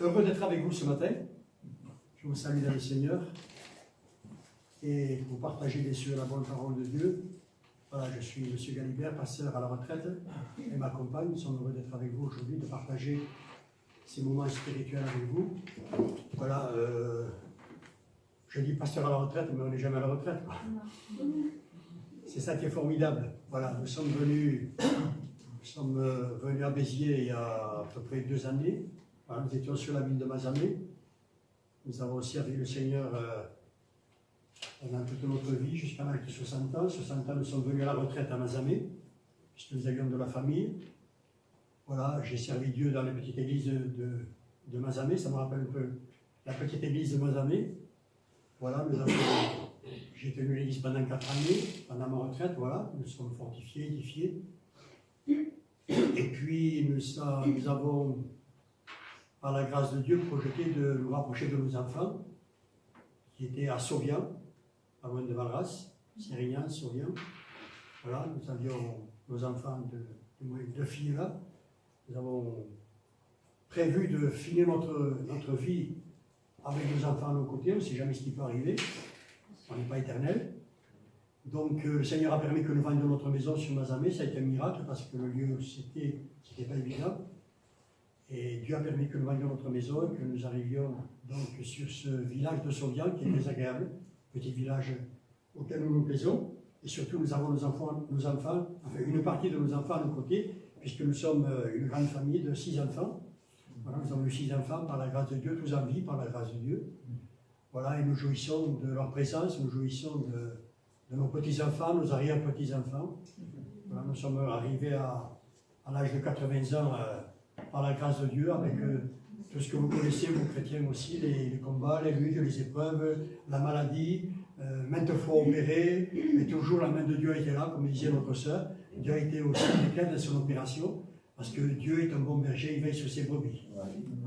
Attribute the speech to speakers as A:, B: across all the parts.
A: Heureux d'être avec vous ce matin. Je vous salue dans le Seigneur et vous partagez bien sûr la bonne parole de Dieu. Voilà, je suis M. Galibert, pasteur à la retraite, et ma compagne. Nous sommes heureux d'être avec vous aujourd'hui, de partager ces moments spirituels avec vous. Voilà, je dis pasteur à la retraite, mais on n'est jamais à la retraite, quoi. C'est ça qui est formidable. Voilà, nous sommes venus à Béziers il y a à peu près 2 années. Voilà, nous étions sur la ville de Mazamet. Nous avons servi le Seigneur pendant toute notre vie, jusqu'à l'âge de 60 ans. 60 ans, nous sommes venus à la retraite à Mazamet, puisque nous avions de la famille. Voilà, j'ai servi Dieu dans la petite église de Mazamet. Ça me rappelle un peu la petite église de Mazamet. Voilà, j'ai tenu l'église pendant 4 années, pendant ma retraite. Voilà, nous sommes fortifiés, édifiés. Et puis, nous avons, par la grâce de Dieu, projeté de nous rapprocher de nos enfants, qui étaient à Sauvian, pas loin de Valras, Sérignan, Sauvian. Voilà, nous avions nos enfants, du moins 2 filles là. Nous avons prévu de finir notre vie avec nos enfants à nos côtés. On ne sait jamais ce qui peut arriver. On n'est pas éternel. Donc, le Seigneur a permis que nous vendions notre maison sur Mazamet. Ça a été un miracle parce que le lieu, c'était pas évident. Et Dieu a permis que nous vendions notre maison et que nous arrivions donc sur ce village de Sauvian qui est très agréable, petit village auquel nous nous plaisons. Et surtout, nous avons nos enfants, enfin une partie de nos enfants à nos côtés, puisque nous sommes une grande famille de 6 enfants. Voilà, nous avons eu 6 enfants par la grâce de Dieu, tous en vie par la grâce de Dieu. Voilà, et nous jouissons de leur présence, nous jouissons de nos petits-enfants, nos arrière-petits-enfants. Voilà, nous sommes arrivés à l'âge de 80 ans par la grâce de Dieu, avec tout ce que vous connaissez, vous chrétiens aussi, les combats, les luttes, les épreuves, la maladie, maintes fois opéré, mais toujours la main de Dieu a été là, comme disait notre sœur. Dieu a été aussi impeccable dans son opération, parce que Dieu est un bon berger, il veille sur ses brebis.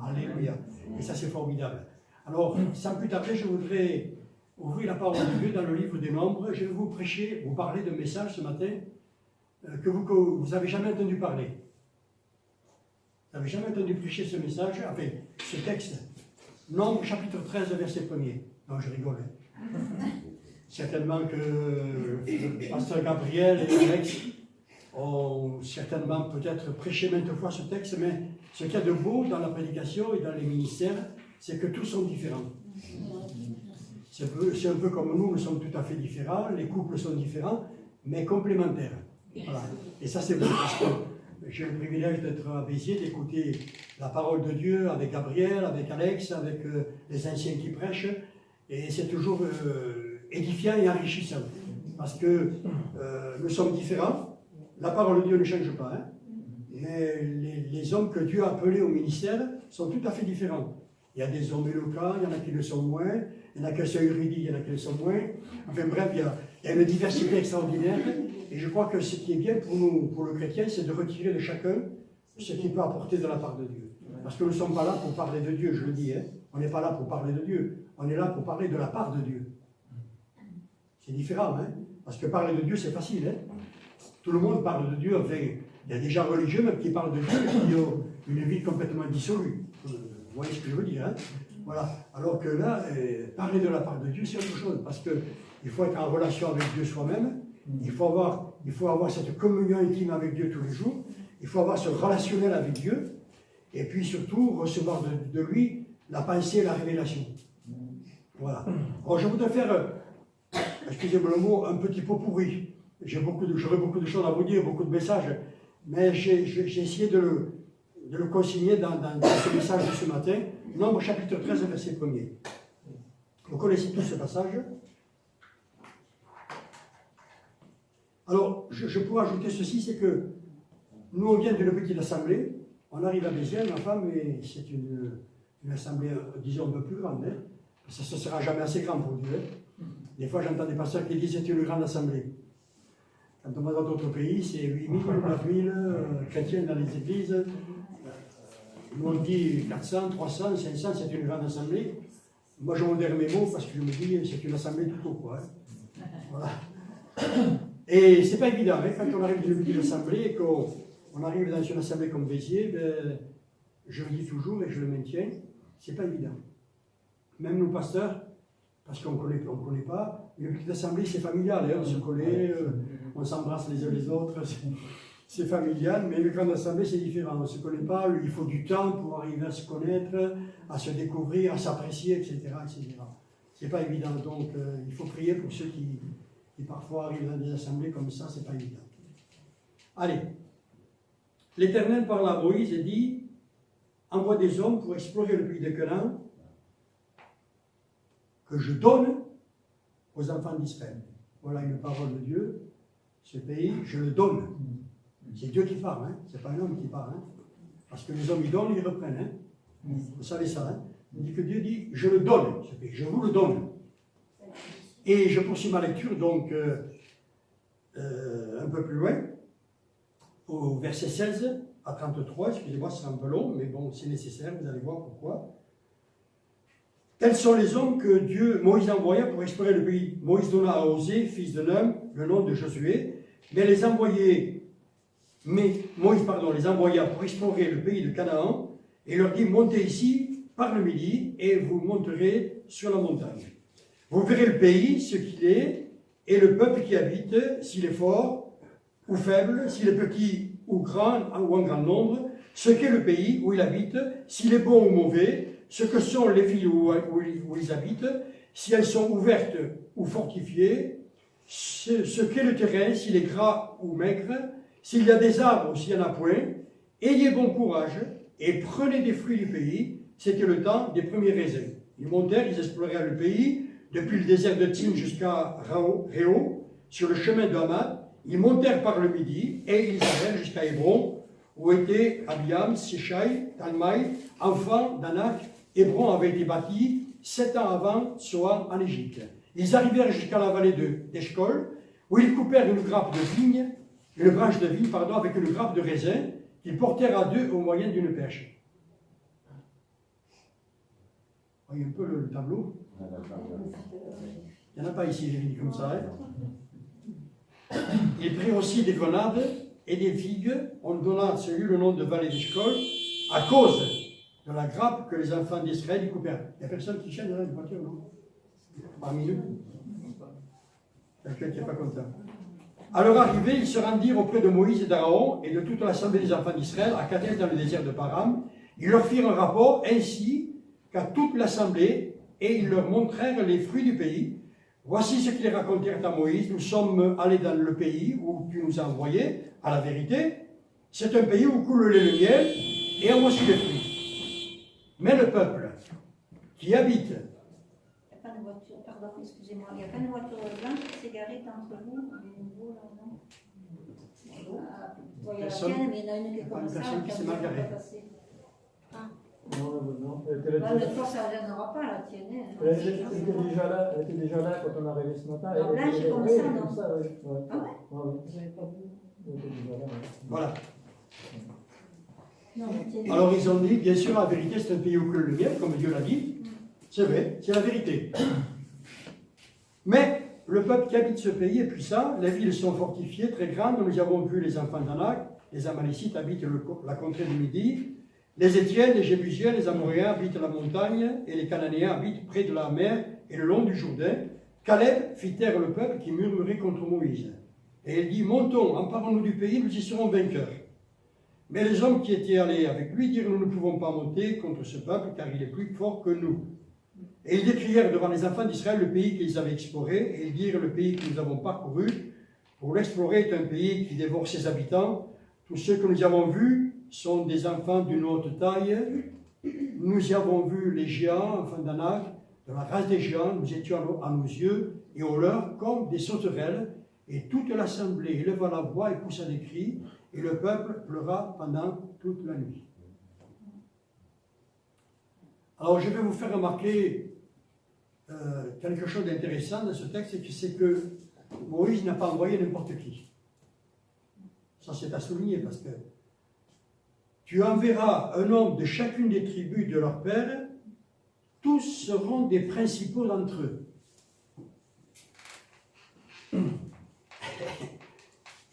A: Alléluia. Et ça, c'est formidable. Alors, sans plus tarder, je voudrais ouvrir la parole de Dieu dans le livre des Nombres. Je vais vous parler d'un message ce matin que vous n'avez jamais entendu parler. Vous n'avez jamais entendu prêcher ce message, enfin, ce texte. Nombres, chapitre 13, verset 1er. Non, je rigole. Certainement que le pasteur Gabriel et Alex ont certainement peut-être prêché maintes fois ce texte, mais ce qu'il y a de beau dans la prédication et dans les ministères, c'est que tous sont différents. C'est un peu comme nous sommes tout à fait différents, les couples sont différents, mais complémentaires. Voilà. Et ça, c'est beau, parce que j'ai le privilège d'être à Béziers, d'écouter la parole de Dieu avec Gabriel, avec Alex, avec les anciens qui prêchent, et c'est toujours édifiant et enrichissant, parce que nous sommes différents, la parole de Dieu ne change pas, hein, mais les hommes que Dieu a appelés au ministère sont tout à fait différents. Il y a des hommes éloquents, il y en a qui le sont moins, il y en a qui sont érudits, il y en a qui le sont moins. Enfin bref, il y a une diversité extraordinaire. Et je crois que ce qui est bien pour nous, pour le chrétien, c'est de retirer de chacun ce qu'il peut apporter de la part de Dieu. Parce que nous ne sommes pas là pour parler de Dieu, je le dis. Hein. On n'est pas là pour parler de Dieu. On est là pour parler de la part de Dieu. C'est différent, hein. Parce que parler de Dieu, c'est facile. Hein. Tout le monde parle de Dieu. Enfin, il y a des gens religieux même qui parlent de Dieu et qui ont une vie complètement dissolue. Vous voyez ce que je veux dire, hein? Voilà. Alors que là, parler de la part de Dieu, c'est autre chose, parce qu'il faut être en relation avec Dieu soi-même, il faut avoir cette communion intime avec Dieu tous les jours, il faut avoir ce relationnel avec Dieu, et puis surtout recevoir de lui la pensée et la révélation. Voilà. Alors je voudrais faire, excusez-moi le mot, un petit pot pourri. J'aurais beaucoup de choses à vous dire, beaucoup de messages, mais j'ai essayé de le consigner dans ce message de ce matin, Nombres chapitre 13, verset 1er. Vous connaissez tous ce passage. Alors, je pourrais ajouter ceci, c'est que nous, on vient d'une petite assemblée, on arrive à Béziers, ma femme, et c'est une assemblée, disons, un peu plus grande. Hein. Ça ne sera jamais assez grand pour Dieu. Hein. Des fois, j'entends des pasteurs qui disent que c'est une grande assemblée. Quand on va dans d'autres pays, c'est 8 000, 9 000 chrétiens dans les églises. Nous on dit 400, 300, 500, c'est une grande assemblée. Moi je modère mes mots parce que je me dis c'est une assemblée tout au quoi. Hein. Voilà. Et c'est pas évident, hein, quand on arrive dans une petite assemblée et qu'on arrive dans une assemblée comme Béziers, ben, je le dis toujours et je le maintiens, c'est pas évident. Même nous pasteurs, parce qu'on ne connaît pas, une petite assemblée c'est familial, hein, on se connaît, on s'embrasse les uns les autres, c'est familial, mais une grande assemblée c'est différent, on ne se connaît pas, il faut du temps pour arriver à se connaître, à se découvrir, à s'apprécier, etc. C'est pas évident, donc il faut prier pour ceux qui parfois arrivent dans des assemblées comme ça, c'est pas évident. Allez, l'Éternel parle à Moïse et dit, envoie des hommes pour explorer le pays de Canaan, que je donne aux enfants d'Israël. Voilà une parole de Dieu. Ce pays, je le donne. C'est Dieu qui parle, hein? Ce n'est pas un homme qui parle. Hein? Parce que les hommes, ils donnent, ils reprennent. Hein? Vous savez ça. Hein? Il dit que Dieu dit, je le donne, ce pays, je vous le donne. Et je poursuis ma lecture, donc, un peu plus loin, au verset 16 à 33. Excusez-moi, c'est un peu long, mais bon, c'est nécessaire, vous allez voir pourquoi. Tels sont les hommes que Moïse envoya pour explorer le pays. Moïse donna à Osée, fils de Nun, le nom de Josué, Moïse les envoya pour explorer le pays de Canaan, et leur dit, montez ici par le midi, et vous monterez sur la montagne. Vous verrez le pays, ce qu'il est, et le peuple qui habite, s'il est fort ou faible, s'il est petit ou grand, ou en grand nombre, ce qu'est le pays où il habite, s'il est bon ou mauvais, ce que sont les villes où ils habitent, si elles sont ouvertes ou fortifiées, ce qu'est le terrain, s'il est gras ou maigre, s'il y a des arbres ou s'il n'y en a point. Ayez bon courage et prenez des fruits du pays. C'était le temps des premiers raisins. Ils montèrent, ils explorèrent le pays, depuis le désert de Tine jusqu'à Réo, sur le chemin de Hamad. Ils montèrent par le midi et ils arrivèrent jusqu'à Hébron, où étaient Abiam, Séchaï, Talmaï, enfants d'Anak. Hébron avait été bâti 7 ans avant Soan en Égypte. Ils arrivèrent jusqu'à la vallée d'Eshcol, où ils coupèrent une branche de vigne, avec une grappe de raisin, qu'ils portèrent à deux au moyen d'une perche. Vous voyez un peu le tableau? Il n'y en a pas ici, j'ai dit comme ça. Hein? Ils prirent aussi des grenades et des figues. On donna à celui le nom de vallée d'Eshcol, à cause de la grappe que les enfants d'Israël y coupèrent. Il n'y a personne qui chaîne dans une voiture, non? Parmi nous? Quelqu'un qui n'est pas content. À leur arrivée, ils se rendirent auprès de Moïse et d'Aaron et de toute l'assemblée des enfants d'Israël à Kadesh dans le désert de Param. Ils leur firent un rapport ainsi qu'à toute l'assemblée et ils leur montrèrent les fruits du pays. Voici ce qu'ils racontèrent à Moïse. Nous sommes allés dans le pays où tu nous as envoyés, à la vérité. C'est un pays où coule le lait et le miel et en voici les fruits. Mais le peuple qui habite...
B: Il n'y a pas de voiture, pardon, excusez-moi, il n'y a pas de voiture blanche qui s'est garée entre vous, de nouveau, là, non? Il y a la tienne, mais il y en a une qui est comme ça,
A: qui s'est mal garée.
B: Ah.
C: Non.
B: L'autre fois, ça ne viendra pas, la tienne.
C: Elle était déjà là quand on est arrivé ce matin.
B: Alors, blanche comme ça, non?
C: Ouais.
B: Ah ouais?
C: Ouais. Elle était déjà là, ouais.
A: Voilà.
B: Non, la tienne.
A: Alors ils ont dit, bien sûr, la vérité, c'est un pays où coule le miel, comme Dieu l'a dit. C'est vrai, c'est la vérité. Mais le peuple qui habite ce pays est puissant, les villes sont fortifiées, très grandes. Nous avons vu les enfants d'Anak, les Amalécites habitent la contrée du Midi, les Étiennes, les Jébusiens, les Amoréens habitent la montagne, et les Cananéens habitent près de la mer et le long du Jourdain. Caleb fit taire le peuple qui murmurait contre Moïse. Et il dit, montons, emparons-nous du pays, nous y serons vainqueurs. Mais les hommes qui étaient allés avec lui dirent, nous ne pouvons pas monter contre ce peuple, car il est plus fort que nous. Et ils décrièrent devant les enfants d'Israël le pays qu'ils avaient exploré, et ils dirent, le pays que nous avons parcouru, pour l'explorer est un pays qui dévore ses habitants. Tous ceux que nous avons vus sont des enfants d'une haute taille. Nous y avons vu les géants, enfants d'Anak, de la race des géants. Nous étions à nos yeux et aux leurs comme des sauterelles. Et toute l'assemblée éleva la voix et poussa des cris, et le peuple pleura pendant toute la nuit. Alors je vais vous faire remarquer quelque chose d'intéressant dans ce texte, c'est que Moïse n'a pas envoyé n'importe qui. Ça c'est à souligner parce que tu enverras un homme de chacune des tribus de leur père, tous seront des principaux d'entre eux.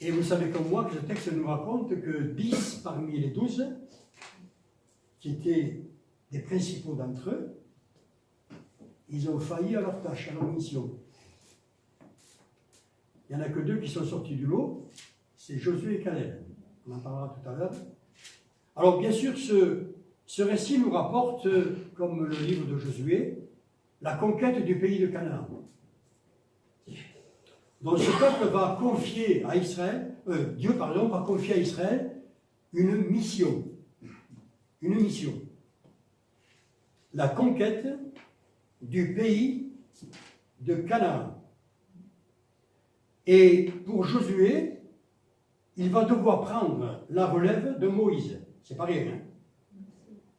A: Et vous savez comme moi que ce texte nous raconte que 10 parmi les 12, qui étaient des principaux d'entre eux, ils ont failli à leur tâche, à leur mission. Il n'y en a que 2 qui sont sortis du lot, c'est Josué et Caleb. On en parlera tout à l'heure. Alors bien sûr, ce récit nous rapporte, comme le livre de Josué, la conquête du pays de Canaan. Donc ce peuple va confier à Israël, Dieu va confier à Israël une mission. Une mission. La conquête du pays de Canaan. Et pour Josué, il va devoir prendre la relève de Moïse. C'est pas rien, hein?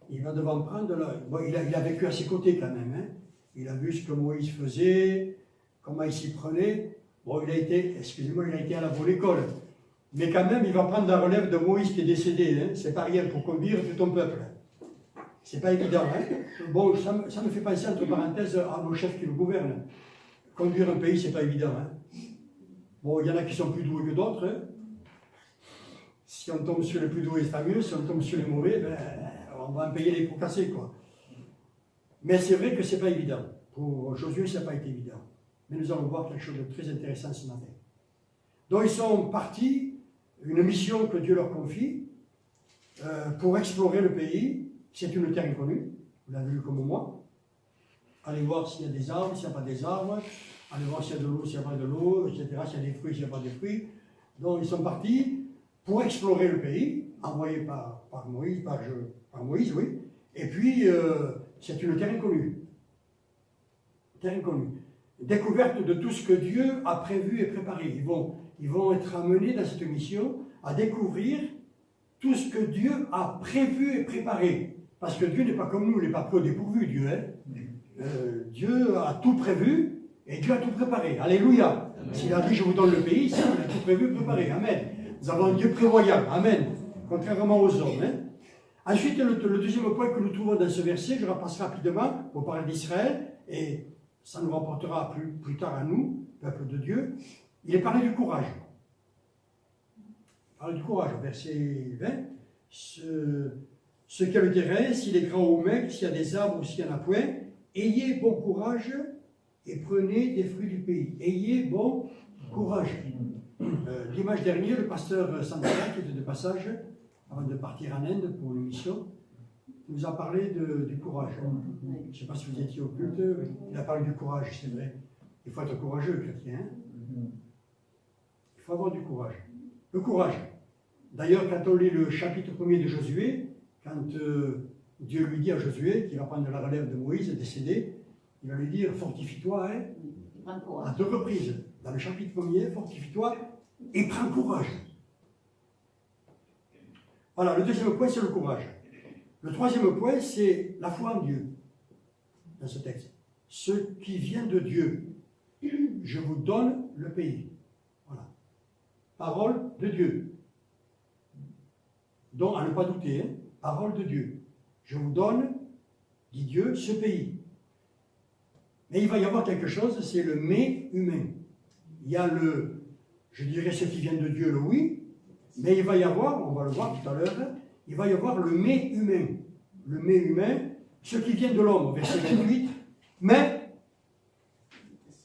A: Il va devoir prendre bon, il a vécu à ses côtés quand même, hein? Il a vu ce que Moïse faisait, comment il s'y prenait. Bon, il a été à la bonne école. Mais quand même, il va prendre la relève de Moïse qui est décédé, hein? C'est pas rien pour conduire tout ton peuple. C'est pas évident, hein? Bon, ça me fait penser, entre parenthèses, à nos chefs qui nous gouvernent. Conduire un pays, c'est pas évident, hein? Bon, il y en a qui sont plus doués que d'autres, hein? Si on tombe sur les plus doués, c'est mieux. Si on tombe sur les mauvais, ben, on va en payer les pots cassés, quoi. Mais c'est vrai que c'est pas évident. Pour Josué, ça n'a pas été évident. Mais nous allons voir quelque chose de très intéressant ce matin. Donc ils sont partis, une mission que Dieu leur confie, pour explorer le pays. C'est une terre inconnue, vous l'avez vu comme moi. Allez voir s'il y a des arbres, s'il n'y a pas des arbres. Allez voir s'il y a de l'eau, s'il n'y a pas de l'eau, etc. S'il y a des fruits, s'il n'y a pas de fruits. Donc ils sont partis pour explorer le pays, envoyés par Moïse, oui. Et puis, c'est une terre inconnue. Terre inconnue. Découverte de tout ce que Dieu a prévu et préparé. Ils vont être amenés dans cette mission à découvrir tout ce que Dieu a prévu et préparé. Parce que Dieu n'est pas comme nous, il n'est pas pris au dépourvu, Dieu. Hein? Dieu a tout prévu et Dieu a tout préparé. Alléluia. S'il a dit je vous donne le pays, il a tout prévu et préparé. Amen. Nous avons un Dieu prévoyant. Amen. Contrairement aux hommes. Hein? Ensuite, le deuxième point que nous trouvons dans ce verset, je repasse rapidement pour parler d'Israël, et ça nous rapportera plus tard à nous, peuple de Dieu. Il est parlé du courage. Il parle du courage, verset 20. Ce qui a le terrain, s'il est grand ou maigre, s'il y a des arbres ou s'il n'y en a point, ayez bon courage et prenez des fruits du pays. Ayez bon courage. Dimanche dernier, le pasteur Sandra, qui était de passage, avant de partir en Inde pour une mission, nous a parlé du courage. Je ne sais pas si vous étiez au culte, il a parlé du courage, c'est vrai. Il faut être courageux, chrétien. Il faut avoir du courage. Le courage. D'ailleurs, quand on lit le chapitre 1er de Josué, quand Dieu lui dit à Josué qu'il va prendre la relève de Moïse, décédé, il va lui dire fortifie-toi, hein, à 2 reprises. Dans le chapitre 1er, fortifie-toi et prends courage. Voilà, le deuxième point, c'est le courage. Le troisième point, c'est la foi en Dieu, dans ce texte. Ce qui vient de Dieu, je vous donne le pays. Voilà. Parole de Dieu. Donc, à ne pas douter, hein, parole de Dieu. Je vous donne, dit Dieu, ce pays. Mais il va y avoir quelque chose, c'est le mais humain. Il y a je dirais ce qui vient de Dieu, le oui, mais il va y avoir, on va le voir tout à l'heure, il va y avoir le mais humain. Le mais humain, ce qui vient de l'homme, verset 28, mais,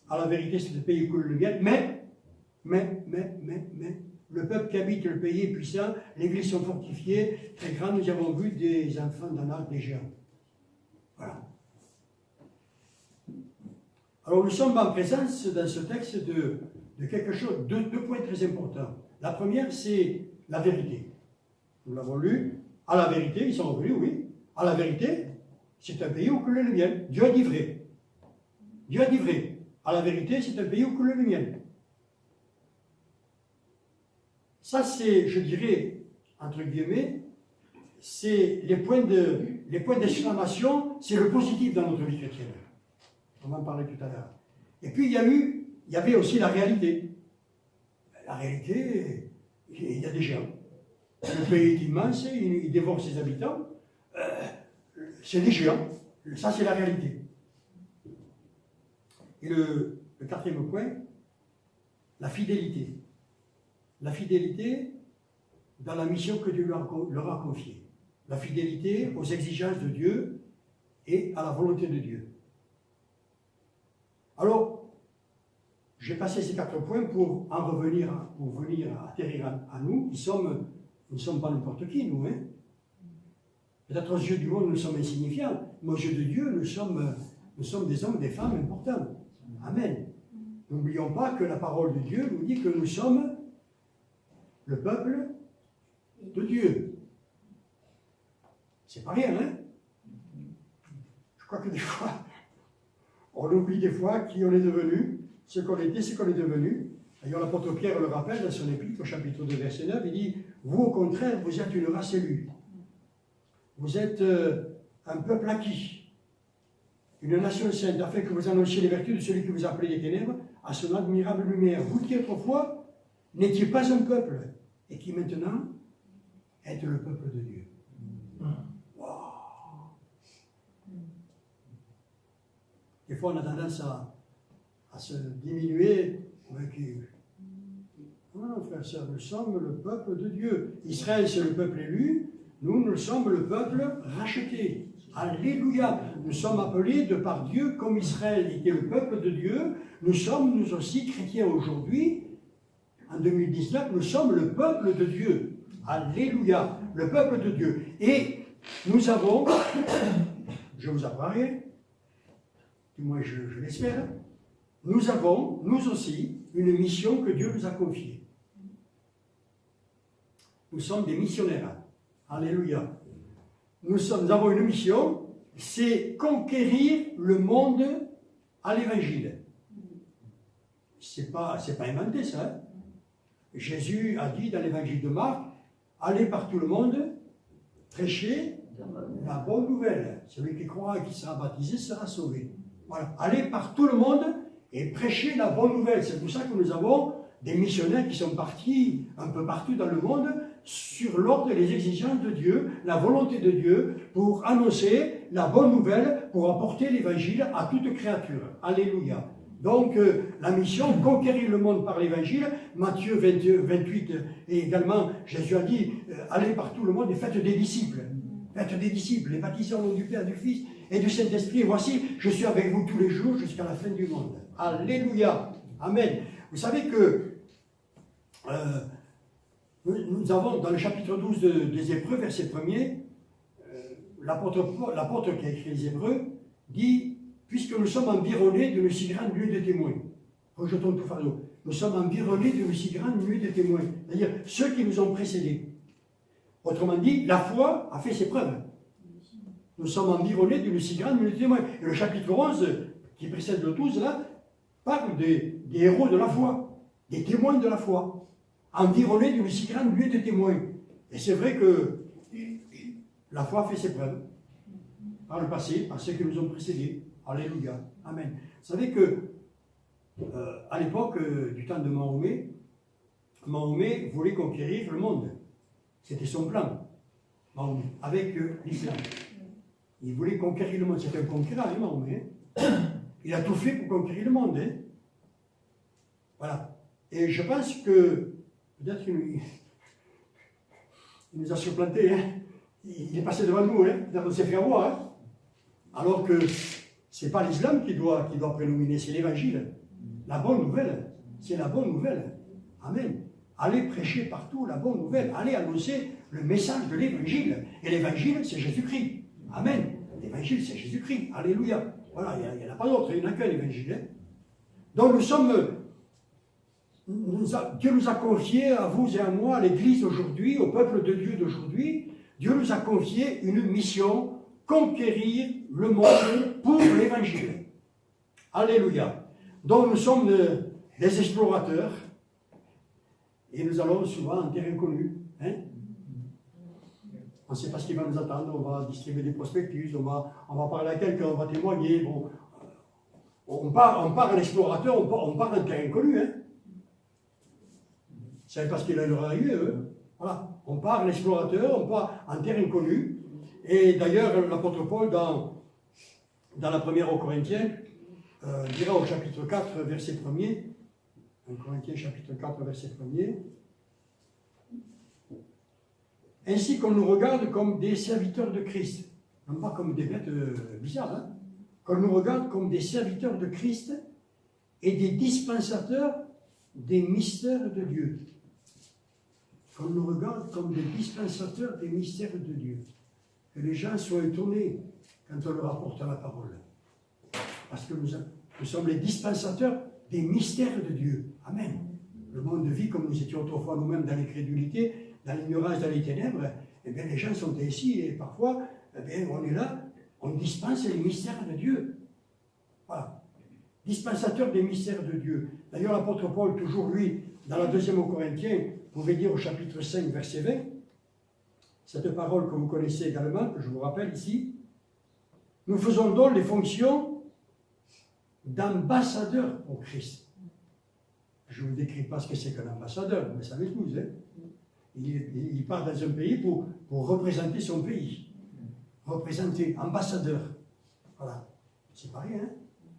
A: à la vérité c'est le pays où coule le miel, mais, le peuple qui habite le pays est puissant, les villes sont fortifiées, très grandes, nous avons vu des enfants d'un arc des géants. Voilà. Alors nous sommes en présence dans ce texte de quelque chose, deux points très importants. La première, c'est la vérité. Nous l'avons lu. À la vérité, ils sont revenus, oui. À la vérité, c'est un pays où coule le miel. Dieu a dit vrai. Dieu a dit vrai. À la vérité, c'est un pays où coule le miel. Ça, c'est, je dirais, entre guillemets, c'est les points d'exclamation, c'est le positif dans notre vie chrétienne. On va en parler tout à l'heure. Et puis, il y avait aussi la réalité. La réalité, il y a des géants. Le pays est immense, il dévore ses habitants. C'est des géants. Ça, c'est la réalité. Et le quatrième point, la fidélité. La fidélité dans la mission que Dieu leur a confiée. La fidélité aux exigences de Dieu et à la volonté de Dieu. Alors, j'ai passé ces 4 points pour en revenir, pour venir atterrir à nous. Nous ne sommes pas n'importe qui, nous. Hein? Peut-être aux yeux du monde, nous sommes insignifiants, mais aux yeux de Dieu, nous sommes des hommes et des femmes importants. Amen. N'oublions pas que la parole de Dieu nous dit que nous sommes le peuple de Dieu. C'est pas rien, hein? Je crois que des fois, on oublie des fois qui on est devenu, ce qu'on était, ce qu'on est devenu. D'ailleurs, l'apôtre Pierre le rappelle dans son épître, au chapitre 2, verset 9, il dit « Vous, au contraire, vous êtes une race élue. Vous êtes un peuple acquis, une nation sainte, afin que vous annonciez les vertus de celui qui vous a appelé des ténèbres à son admirable lumière. Vous qui autrefois n'étiez pas un peuple, et qui maintenant êtes le peuple de Dieu. » Wow. Des fois, on a tendance à se diminuer. Non, frère, sœur, nous sommes le peuple de Dieu. Israël, c'est le peuple élu. Nous sommes le peuple racheté. Alléluia. Nous sommes appelés de par Dieu, comme Israël était le peuple de Dieu. Nous sommes, nous aussi, chrétiens aujourd'hui. En 2019, nous sommes le peuple de Dieu. Alléluia. Le peuple de Dieu. Et nous avons, je vous apprends rien, du moins je l'espère, nous avons, nous aussi, une mission que Dieu nous a confiée. Nous sommes des missionnaires. Alléluia. Nous avons une mission, c'est conquérir le monde à l'évangile. C'est pas inventé ça. Hein? Jésus a dit dans l'évangile de Marc, allez par tout le monde, prêchez la bonne nouvelle. Celui qui croira et qui sera baptisé sera sauvé. Voilà. Allez par tout le monde et prêchez la bonne nouvelle. C'est pour ça que nous avons des missionnaires qui sont partis un peu partout dans le monde sur l'ordre et les exigences de Dieu, la volonté de Dieu, pour annoncer la bonne nouvelle, pour apporter l'évangile à toute créature. Alléluia. Donc, la mission, conquérir le monde par l'évangile, Matthieu 28, et également, Jésus a dit, allez par tout le monde et faites des disciples. Faites des disciples, les baptisez au nom du Père, du Fils et du Saint-Esprit. Et voici, je suis avec vous tous les jours jusqu'à la fin du monde. Alléluia. Amen. Vous savez que nous avons, dans le chapitre 12 des Hébreux, verset 1er, l'apôtre qui a écrit les Hébreux dit, puisque nous sommes environnés d'une si grande nuée de témoins. Rejetons tout fardeau. Nous sommes environnés d'une si grande nuée de témoins. C'est-à-dire ceux qui nous ont précédés. Autrement dit, la foi a fait ses preuves. Nous sommes environnés d'une si grande nuée de témoins. Et le chapitre 11, qui précède le 12, là, parle des héros de la foi, des témoins de la foi, environnés d'une si grande nuée de témoins. Et c'est vrai que la foi a fait ses preuves. Par le passé, par ceux qui nous ont précédés. Alléluia. Amen. Vous savez que, à l'époque du temps de Mahomet, Mahomet voulait conquérir le monde. C'était son plan, Mahomet, avec l'islam. Il voulait conquérir le monde. C'était un conquérant, hein, Mahomet. Il a tout fait pour conquérir le monde. Hein. Voilà. Et je pense que, peut-être qu'il nous a supplantés. Hein. Il est passé devant nous. Hein. Peut-être qu'on s'est fait avoir. Hein. Alors que ce n'est pas l'islam qui doit prédominer, c'est l'évangile. La bonne nouvelle, c'est la bonne nouvelle. Amen. Allez prêcher partout la bonne nouvelle. Allez annoncer le message de l'évangile. Et l'évangile, c'est Jésus-Christ. Amen. L'évangile, c'est Jésus-Christ. Alléluia. Voilà, il n'y en a pas d'autre. Il n'y en a qu'un évangile. Hein. Donc nous sommes... Dieu nous a confié à vous et à moi, à l'Église aujourd'hui, au peuple de Dieu d'aujourd'hui, Dieu nous a confié une mission, conquérir le monde pour l'évangile. Alléluia. Donc nous sommes des explorateurs et nous allons souvent en terre inconnue. Hein? On ne sait pas ce qui va nous attendre, on va distribuer des prospectus, on va parler à quelqu'un, on va témoigner. Bon, on part à l'explorateur, on part en terre inconnue. Hein? Vous ne savez pas ce qu'il leur arrive, eux. Voilà. On part à l'explorateur, on part en terre inconnue. Et d'ailleurs, l'apôtre Paul, dans la première aux Corinthiens, dira au chapitre 4, verset 1er, 1 Corinthiens chapitre 4, verset 1er, ainsi qu'on nous regarde comme des serviteurs de Christ. non pas comme des bêtes bizarres, hein, qu'on nous regarde comme des serviteurs de Christ et des dispensateurs des mystères de Dieu. Qu'on nous regarde comme des dispensateurs des mystères de Dieu. Que les gens soient étonnés quand on leur apporte la parole. Parce que nous sommes les dispensateurs des mystères de Dieu. Amen. Le monde vit comme nous étions autrefois nous-mêmes dans l'incrédulité, dans l'ignorance, dans les ténèbres. Eh bien, les gens sont ici et parfois, eh bien, on est là, on dispense les mystères de Dieu. Voilà. Dispensateur des mystères de Dieu. D'ailleurs, l'apôtre Paul, toujours lui, dans la 2e aux Corinthiens, pouvait dire au chapitre 5, verset 20, cette parole que vous connaissez également, que je vous rappelle ici, nous faisons donc les fonctions d'ambassadeurs pour Christ. Je ne vous décris pas ce que c'est qu'un ambassadeur, vous le savez tous. Hein? Il part dans un pays pour représenter son pays. Représenter, ambassadeur. Voilà. C'est pas rien. Hein?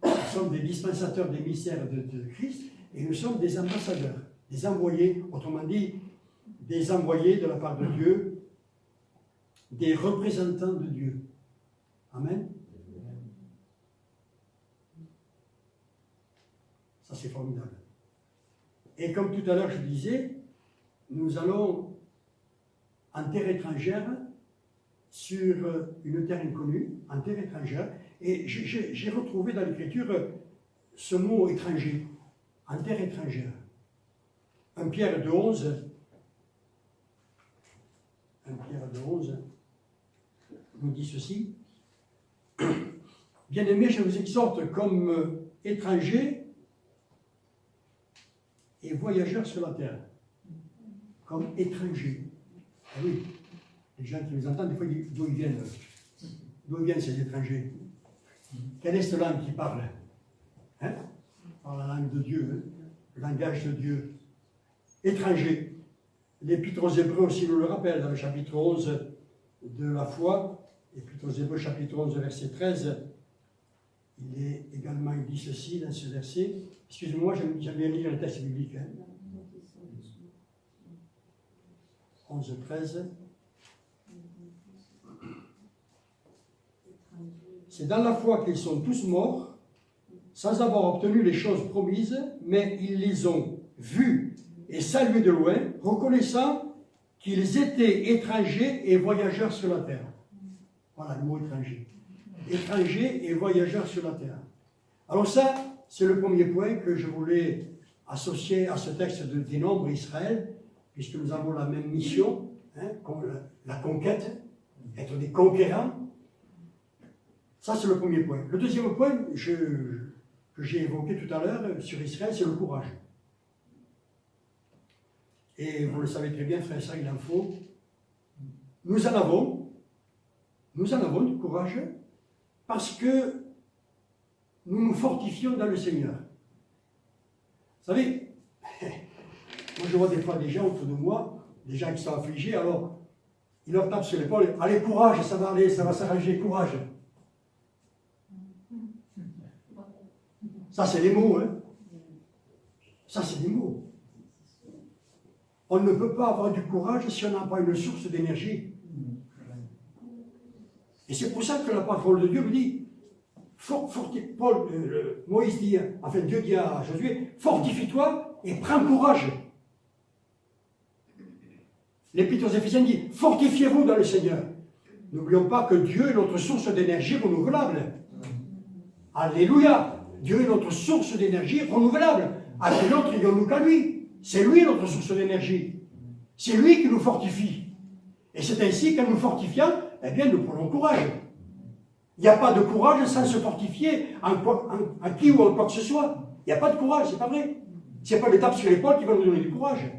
A: Nous sommes des dispensateurs des mystères de Christ et nous sommes des ambassadeurs, des envoyés, autrement dit, des envoyés de la part de Dieu, des représentants de Dieu. Amen. Ça, c'est formidable. Et comme tout à l'heure je disais, nous allons en terre étrangère, sur une terre inconnue, en terre étrangère, et j'ai retrouvé dans l'Écriture ce mot étranger, en terre étrangère. 1 Pierre 2,11, 1 Pierre 2,11 nous dit ceci. Bien-aimés, je vous exhorte comme étrangers et voyageurs sur la terre, comme étrangers. Ah oui, les gens qui les entendent, des fois, d'où ils viennent. D'où ils viennent ces étrangers? Quelle est cette langue qui parle? Hein? Par la langue de Dieu, hein? Le langage de Dieu. Étrangers. L'Épître aux Hébreux aussi nous le rappelle, dans le chapitre 11 de la foi, L'Épître aux Hébreux, chapitre 11, verset 13, il dit ceci dans ce verset. Excusez-moi, j'aime bien lire le texte biblique. Hein? 11, 13. C'est dans la foi qu'ils sont tous morts, sans avoir obtenu les choses promises, mais ils les ont vues et saluées de loin, reconnaissant qu'ils étaient étrangers et voyageurs sur la terre. Voilà le mot étranger. Étrangers et voyageurs sur la terre. Alors ça, c'est le premier point que je voulais associer à ce texte des Nombres Israël, puisque nous avons la même mission, hein, la conquête, être des conquérants. Ça, c'est le premier point. Le deuxième point que j'ai évoqué tout à l'heure sur Israël, c'est le courage. Et vous le savez très bien, frère et sœurs, il en faut. Nous en avons du courage parce que nous nous fortifions dans le Seigneur. Vous savez, moi je vois des fois des gens autour de moi, des gens qui sont affligés, alors ils leur tapent sur l'épaule, allez, courage, ça va aller, ça va s'arranger, courage. Ça, c'est des mots, hein. Ça, c'est des mots. On ne peut pas avoir du courage si on n'a pas une source d'énergie. Et c'est pour ça que la parole de Dieu me dit, Moïse dit, enfin Dieu dit à Josué, fortifie-toi et prends courage. L'Épître aux Éphésiens dit, fortifiez-vous dans le Seigneur. N'oublions pas que Dieu est notre source d'énergie renouvelable. Alléluia. Dieu est notre source d'énergie renouvelable. À quel autre ayons-nous qu'à lui? C'est lui notre source d'énergie. C'est lui qui nous fortifie. Et c'est ainsi qu'en nous fortifiant, eh bien, nous prenons courage. Il n'y a pas de courage sans se fortifier en qui ou en quoi que ce soit. Il n'y a pas de courage, c'est pas vrai. Ce n'est pas les tapes sur l'épaule qui vont nous donner du courage.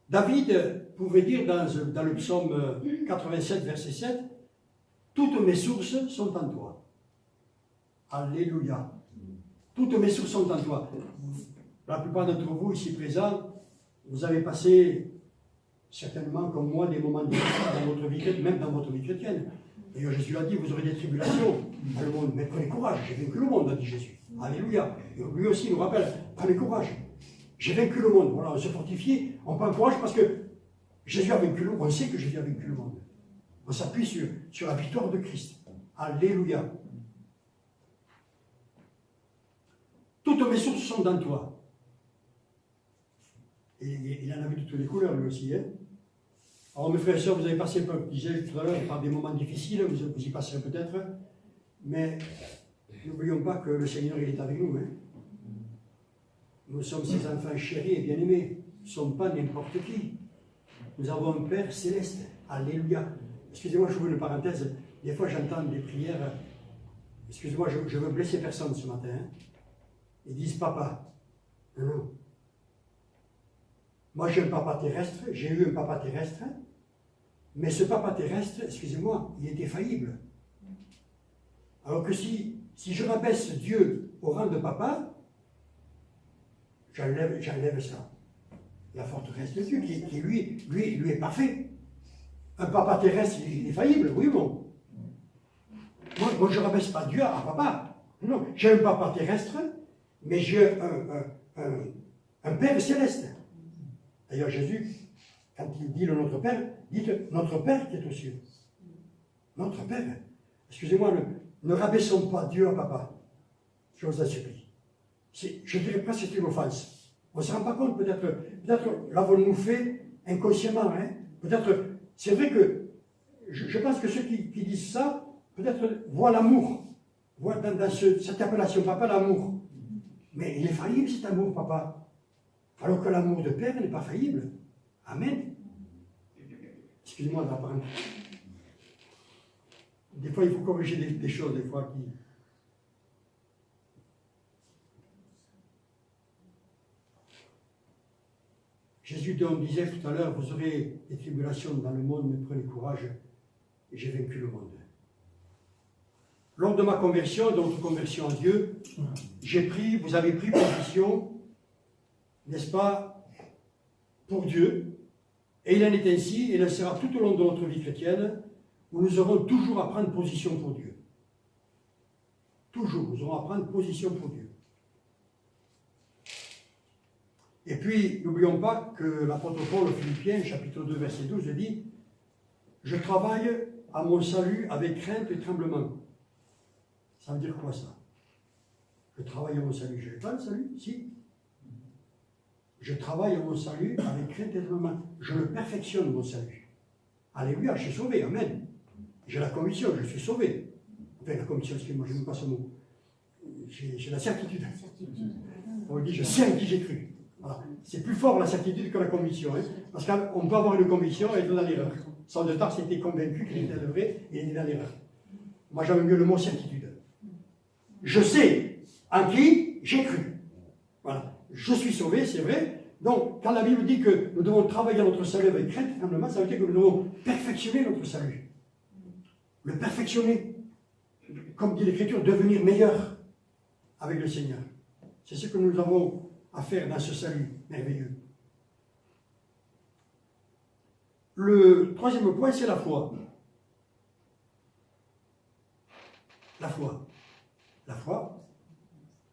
A: David pouvait dire dans le psaume 87, verset 7, « Toutes mes sources sont en toi. » Alléluia. Toutes mes sources sont en toi. La plupart d'entre vous ici présents, vous avez passé certainement comme moi des moments difficiles dans votre vie, même dans votre vie chrétienne. D'ailleurs, Jésus l'a dit, vous aurez des tribulations dans le monde, mais prenez courage, j'ai vaincu le monde, a dit Jésus. Alléluia. Et lui aussi nous rappelle, prenez courage. j'ai vaincu le monde. Voilà, on se fortifie, on prend courage parce que Jésus a vaincu le monde. On sait que Jésus a vaincu le monde. On s'appuie sur la victoire de Christ. Alléluia. Toutes mes sources sont dans toi. Et il en a vu de toutes les couleurs, lui aussi. Hein. Alors, mes frères et sœurs, vous avez passé un peu, je disais tout à l'heure, par des moments difficiles, vous y passerez peut-être, mais n'oublions pas que le Seigneur, il est avec nous. Hein. Nous sommes ses enfants chéris et bien-aimés. Nous ne sommes pas n'importe qui. Nous avons un Père céleste. Alléluia. Excusez-moi, je vous une parenthèse. Des fois, j'entends des prières. Excusez-moi, je veux blesser personne ce matin. Hein. Ils disent papa. Non, non. Moi, j'ai un papa terrestre. J'ai eu un papa terrestre. Mais ce papa terrestre, excusez-moi, il était faillible. Alors que si je rabaisse Dieu au rang de papa, j'enlève ça. La forteresse de Dieu, qui lui est parfait. Un papa terrestre, il est faillible, oui bon. Moi je ne rabaisse pas Dieu à papa. Non, j'ai un papa terrestre, mais j'ai un Père céleste. D'ailleurs, Jésus, quand il dit le Notre Père, dites notre Père qui est aux cieux. Notre Père. Excusez-moi, ne rabaissons pas Dieu à papa. Je vous en supplie. Je dirais presque que c'est une offense. On ne se rend pas compte, peut-être l'avons-nous fait inconsciemment. Hein? Peut-être, c'est vrai que je pense que ceux qui disent ça, peut-être voient l'amour, voient dans cette appellation papa l'amour. Mais il est faillible cet amour, papa. Alors que l'amour de père n'est pas faillible. Amen. Excusez-moi d'apprendre. Des fois, il faut corriger des choses, des fois qui. Jésus donc disait tout à l'heure, vous aurez des tribulations dans le monde, mais prenez courage, et j'ai vaincu le monde. Lors de ma conversion, de notre conversion à Dieu, vous avez pris position, n'est-ce pas, pour Dieu, et il en est ainsi, et il en sera tout au long de notre vie chrétienne, où nous aurons toujours à prendre position pour Dieu. Toujours, nous aurons à prendre position pour Dieu. Et puis, n'oublions pas que l'apôtre Paul aux Philippiens, chapitre 2, verset 12, dit « Je travaille à mon salut avec crainte et tremblement. » Ça veut dire quoi ça? Je travaille à mon salut. Je n'ai pas le salut? Si. Je travaille à mon salut avec crainte et tremblement. Je le perfectionne, mon salut. Alléluia, je suis sauvé, amen. J'ai la conviction, je suis sauvé. Enfin, la conviction, excusez-moi, je n'aime pas ce mot. J'ai la certitude. On dit, je sais en qui j'ai cru. Voilà. C'est plus fort la certitude que la conviction. Hein, parce qu'on peut avoir une conviction et être dans l'erreur. Saul de Tarse était convaincu qu'il était vrai et il était dans l'erreur. Moi, j'aime mieux le mot certitude. Je sais en qui j'ai cru. Voilà. Je suis sauvé, c'est vrai. Donc, quand la Bible dit que nous devons travailler à notre salut avec crainte et tremblement, ça veut dire que nous devons perfectionner notre salut. Le perfectionner. Comme dit l'Écriture, devenir meilleur avec le Seigneur. C'est ce que nous avons à faire dans ce salut merveilleux. Le troisième point, c'est la foi. La foi. La foi,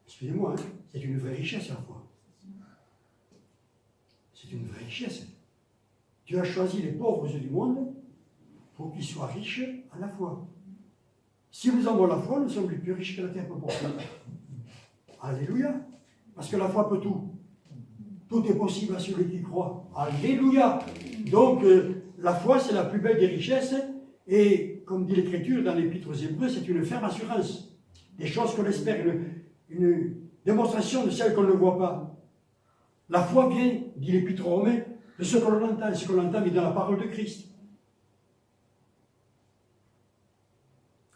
A: excusez-moi, hein, c'est une vraie richesse, la foi. C'est une vraie richesse. Dieu a choisi les pauvres du monde pour qu'ils soient riches à la foi. Si nous avons la foi, nous sommes les plus riches que la terre peut porter. Alléluia. Parce que la foi peut tout. Tout est possible à celui qui croit. Alléluia. Donc, la foi, c'est la plus belle des richesses. Et, comme dit l'Écriture dans l'Épître aux Hébreux, c'est une ferme assurance. Des choses qu'on espère, une démonstration de celles qu'on ne voit pas. La foi vient, dit l'Épître aux Romains, de ce que l'on entend. Ce que l'on entend est dans la parole de Christ.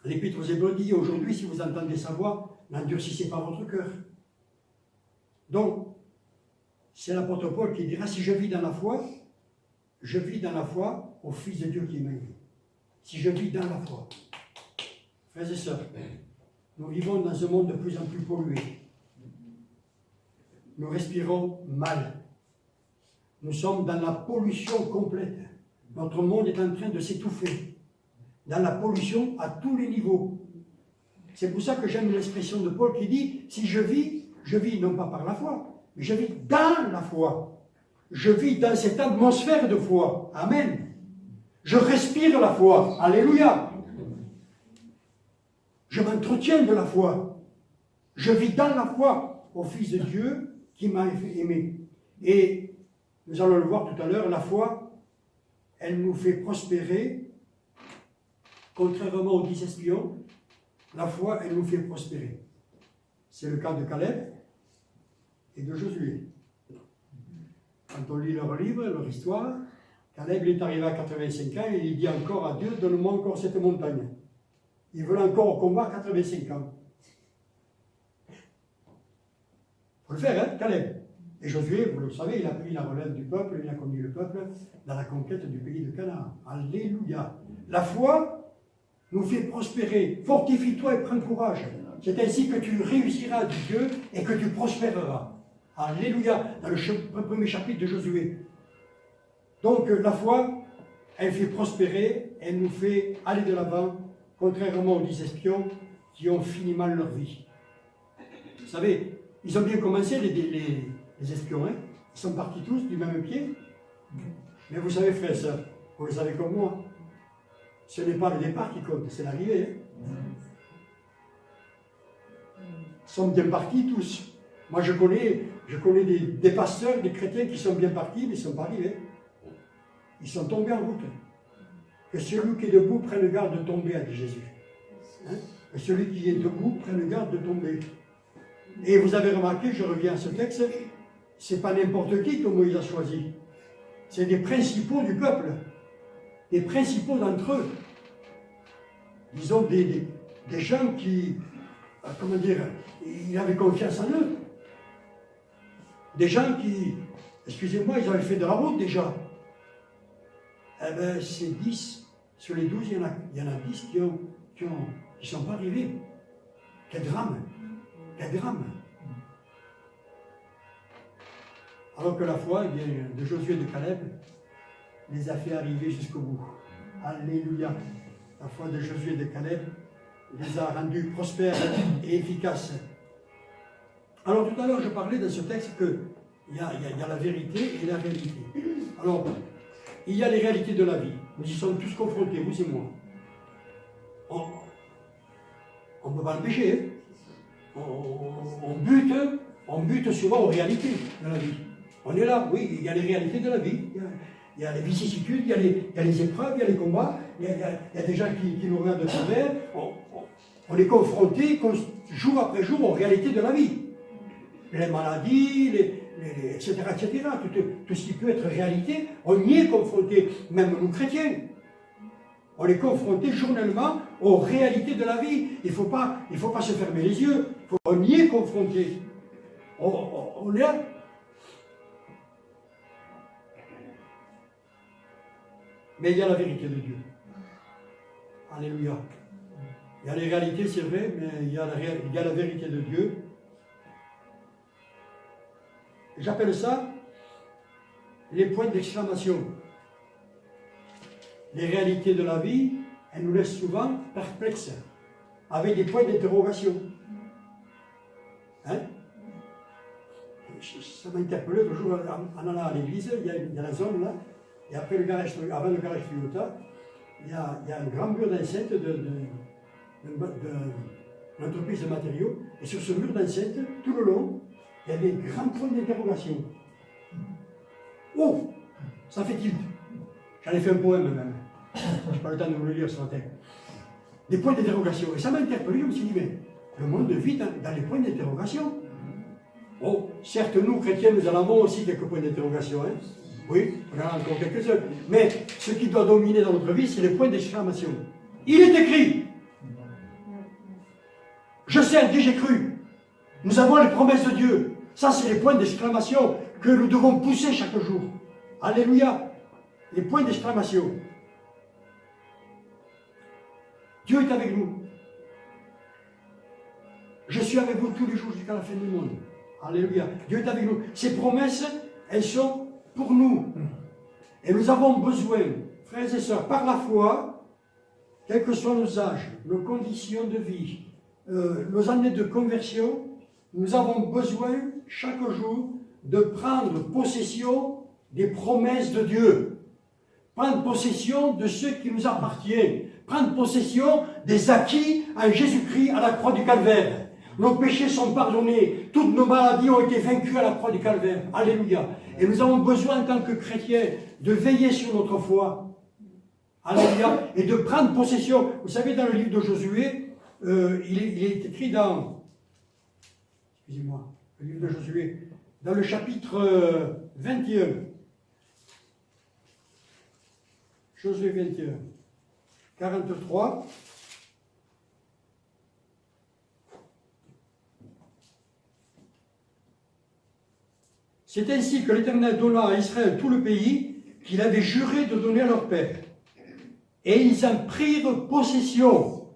A: L'Épître aux Hébreux dit, aujourd'hui, si vous entendez sa voix, n'endurcissez pas votre cœur. Donc, c'est l'apôtre Paul qui dira, si je vis dans la foi, je vis dans la foi au Fils de Dieu qui m'a élevé. Si je vis dans la foi. Frères et sœurs, nous vivons dans un monde de plus en plus pollué. Nous respirons mal. Nous sommes dans la pollution complète. Notre monde est en train de s'étouffer. Dans la pollution à tous les niveaux. C'est pour ça que j'aime l'expression de Paul qui dit, si je vis non pas par la foi, mais je vis dans la foi. Je vis dans cette atmosphère de foi. Amen. Je respire la foi. Alléluia. Je m'entretiens de la foi. Je vis dans la foi au Fils de Dieu qui m'a aimé. Et nous allons le voir tout à l'heure, la foi, elle nous fait prospérer. Contrairement aux 10 espions, la foi, elle nous fait prospérer. C'est le cas de Caleb et de Josué. Quand on lit leur livre, leur histoire, Caleb est arrivé à 85 ans et il dit encore à Dieu, donne-moi encore cette montagne. Ils veulent encore au combat à 85 ans. Il faut le faire, hein, Caleb. Et Josué, vous le savez, il a pris la relève du peuple, il a conduit le peuple dans la conquête du pays de Canaan. Alléluia. La foi nous fait prospérer. Fortifie-toi et prends courage. C'est ainsi que tu réussiras, dit Dieu, et que tu prospéreras. Alléluia. Dans le premier chapitre de Josué. Donc la foi, elle fait prospérer, elle nous fait aller de l'avant, contrairement aux 10 espions qui ont fini mal leur vie. Vous savez, ils ont bien commencé les espions, hein. Ils sont partis tous du même pied. Mais vous savez, frères et sœurs, vous le savez comme moi, ce n'est pas le départ qui compte, c'est l'arrivée. Hein. Ils sont bien partis tous. Moi je connais des pasteurs, des chrétiens qui sont bien partis, mais ils ne sont pas arrivés. Ils sont tombés en route. Que celui qui est debout prenne garde de tomber, a dit Jésus. Hein? Que celui qui est debout prenne garde de tomber. Et vous avez remarqué, je reviens à ce texte, c'est pas n'importe qui que Moïse a choisi. C'est des principaux du peuple. Des principaux d'entre eux. Disons des gens qui, comment dire, ils avaient confiance en eux. Des gens qui, excusez-moi, ils avaient fait de la route déjà. Eh bien, c'est 10. Sur les 12, il y en a 10 qui ne sont pas arrivés. Quel drame! Quel drame! Alors que la foi, eh bien, de Josué et de Caleb les a fait arriver jusqu'au bout. Alléluia! La foi de Josué et de Caleb les a rendus prospères et efficaces. Alors tout à l'heure, je parlais dans ce texte qu'il y a la vérité et la réalité. Alors, il y a les réalités de la vie. Nous y sommes tous confrontés, vous et moi. On ne peut pas l'empêcher. On bute souvent aux réalités de la vie. On est là, oui, il y a les réalités de la vie. Il y a les vicissitudes, il y a les épreuves, il y a les combats, il y a des gens qui nous regardent de travers. On est confronté jour après jour aux réalités de la vie. Les maladies, etc., etc. Tout ce qui peut être réalité, on y est confronté, même nous chrétiens. On est confronté journellement aux réalités de la vie. Il ne faut pas se fermer les yeux. On y est confronté. On est là. Mais il y a la vérité de Dieu. Alléluia. Il y a les réalités, c'est vrai, mais il y a la vérité de Dieu. J'appelle ça les points d'exclamation. Les réalités de la vie, elles nous laissent souvent perplexes, avec des points d'interrogation. Hein? Ça m'a interpellé le jour en allant à l'église, il y a la zone là, et après avant le garage Toyota, il y a un grand mur d'enceinte d'une entreprise de matériaux, et sur ce mur d'enceinte, tout le long, il y a des grands points d'interrogation. Oh, ça fait tilt. J'en ai fait un poème même. Je n'ai pas le temps de vous le lire ce matin. Des points d'interrogation. Et ça m'a interpellé, je me suis dit, mais le monde vit dans les points d'interrogation. Oh, certes, nous, chrétiens, nous en avons aussi quelques points d'interrogation. Hein? Oui, on en a encore quelques-uns. Mais ce qui doit dominer dans notre vie, c'est les points d'exclamation. Il est écrit. Je sais à qui j'ai cru. Nous avons les promesses de Dieu. Ça, c'est les points d'exclamation que nous devons pousser chaque jour. Alléluia. Les points d'exclamation. Dieu est avec nous. Je suis avec vous tous les jours jusqu'à la fin du monde. Alléluia. Dieu est avec nous. Ces promesses, elles sont pour nous. Et nous avons besoin, frères et sœurs, par la foi, quels que soient nos âges, nos conditions de vie, nos années de conversion, nous avons besoin chaque jour de prendre possession des promesses de Dieu. Prendre possession de ce qui nous appartient. Prendre possession des acquis en Jésus-Christ à la croix du Calvaire. Nos péchés sont pardonnés. Toutes nos maladies ont été vaincues à la croix du Calvaire. Alléluia. Et nous avons besoin en tant que chrétiens de veiller sur notre foi. Alléluia. Et de prendre possession. Vous savez, dans le livre de Josué, il est écrit dans... Excusez-moi. Le livre de Josué. Dans le chapitre 21. Josué 21. 43. C'est ainsi que l'Éternel donna à Israël tout le pays qu'il avait juré de donner à leur père. Et ils en prirent possession.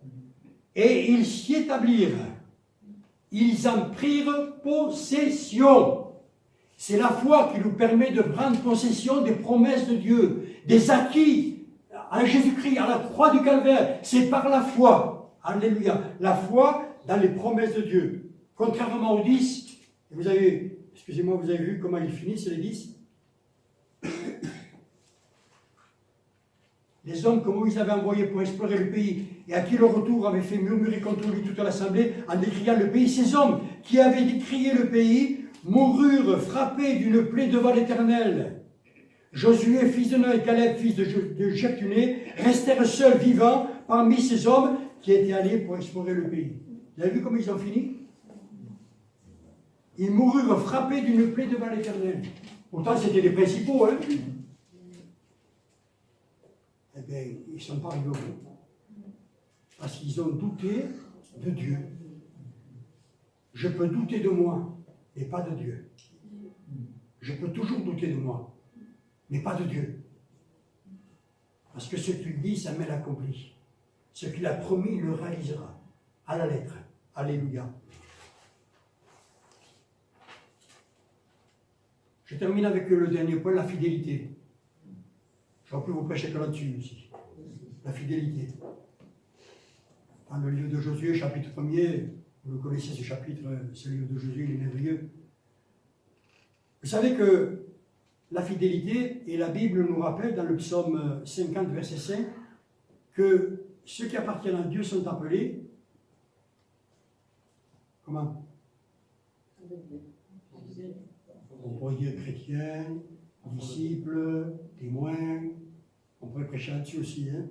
A: Et ils s'y établirent. Ils en prirent possession. C'est la foi qui nous permet de prendre possession des promesses de Dieu, des acquis en Jésus-Christ, à la croix du Calvaire. C'est par la foi. Alléluia. La foi dans les promesses de Dieu. Contrairement aux 10, vous avez, excusez-moi, vous avez vu comment ils finissent les 10? Les hommes que Moïse avait envoyés pour explorer le pays et à qui le retour avait fait murmurer contre lui toute l'assemblée en décriant le pays, ces hommes qui avaient décrié le pays moururent frappés d'une plaie devant l'Éternel. Josué, fils de Nun, et Caleb, fils de Jephuné, restèrent seuls vivants parmi ces hommes qui étaient allés pour explorer le pays. Vous avez vu comment ils ont fini? Ils moururent frappés d'une plaie devant l'Éternel. Pourtant, c'était les principaux, hein? Eh bien, ils ne sont pas arrivés au bout. Parce qu'ils ont douté de Dieu. Je peux douter de moi, mais pas de Dieu. Je peux toujours douter de moi, mais pas de Dieu. Parce que ce qu'il dit, ça met l'accompli. Ce qu'il a promis, il le réalisera. À la lettre. Alléluia. Je termine avec le dernier point, la fidélité. J'aurais pu vous prêcher que là-dessus aussi. La fidélité. Dans le livre de Josué, chapitre 1er, vous connaissez ce chapitre, ce livre de Josué, il est merveilleux. Vous savez que la fidélité, et la Bible nous rappelle dans le psaume 50, verset 5, que ceux qui appartiennent à Dieu sont appelés, comment? On pourrait dire chrétiens, disciples, témoins, on pourrait prêcher là-dessus aussi. Hein?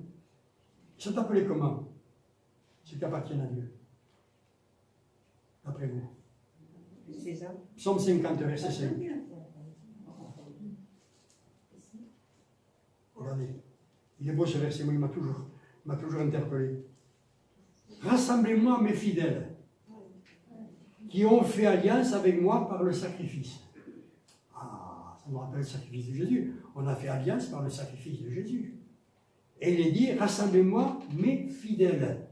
A: Ils sont appelés comment? Ceux qui appartiennent à Dieu. D'après vous. Psaume 50, verset 5. Regardez. Il est beau ce verset, moi il m'a toujours interpellé. Rassemblez-moi mes fidèles, qui ont fait alliance avec moi par le sacrifice. Ah, ça nous rappelle le sacrifice de Jésus. On a fait alliance par le sacrifice de Jésus. Et il est dit, rassemblez-moi mes fidèles.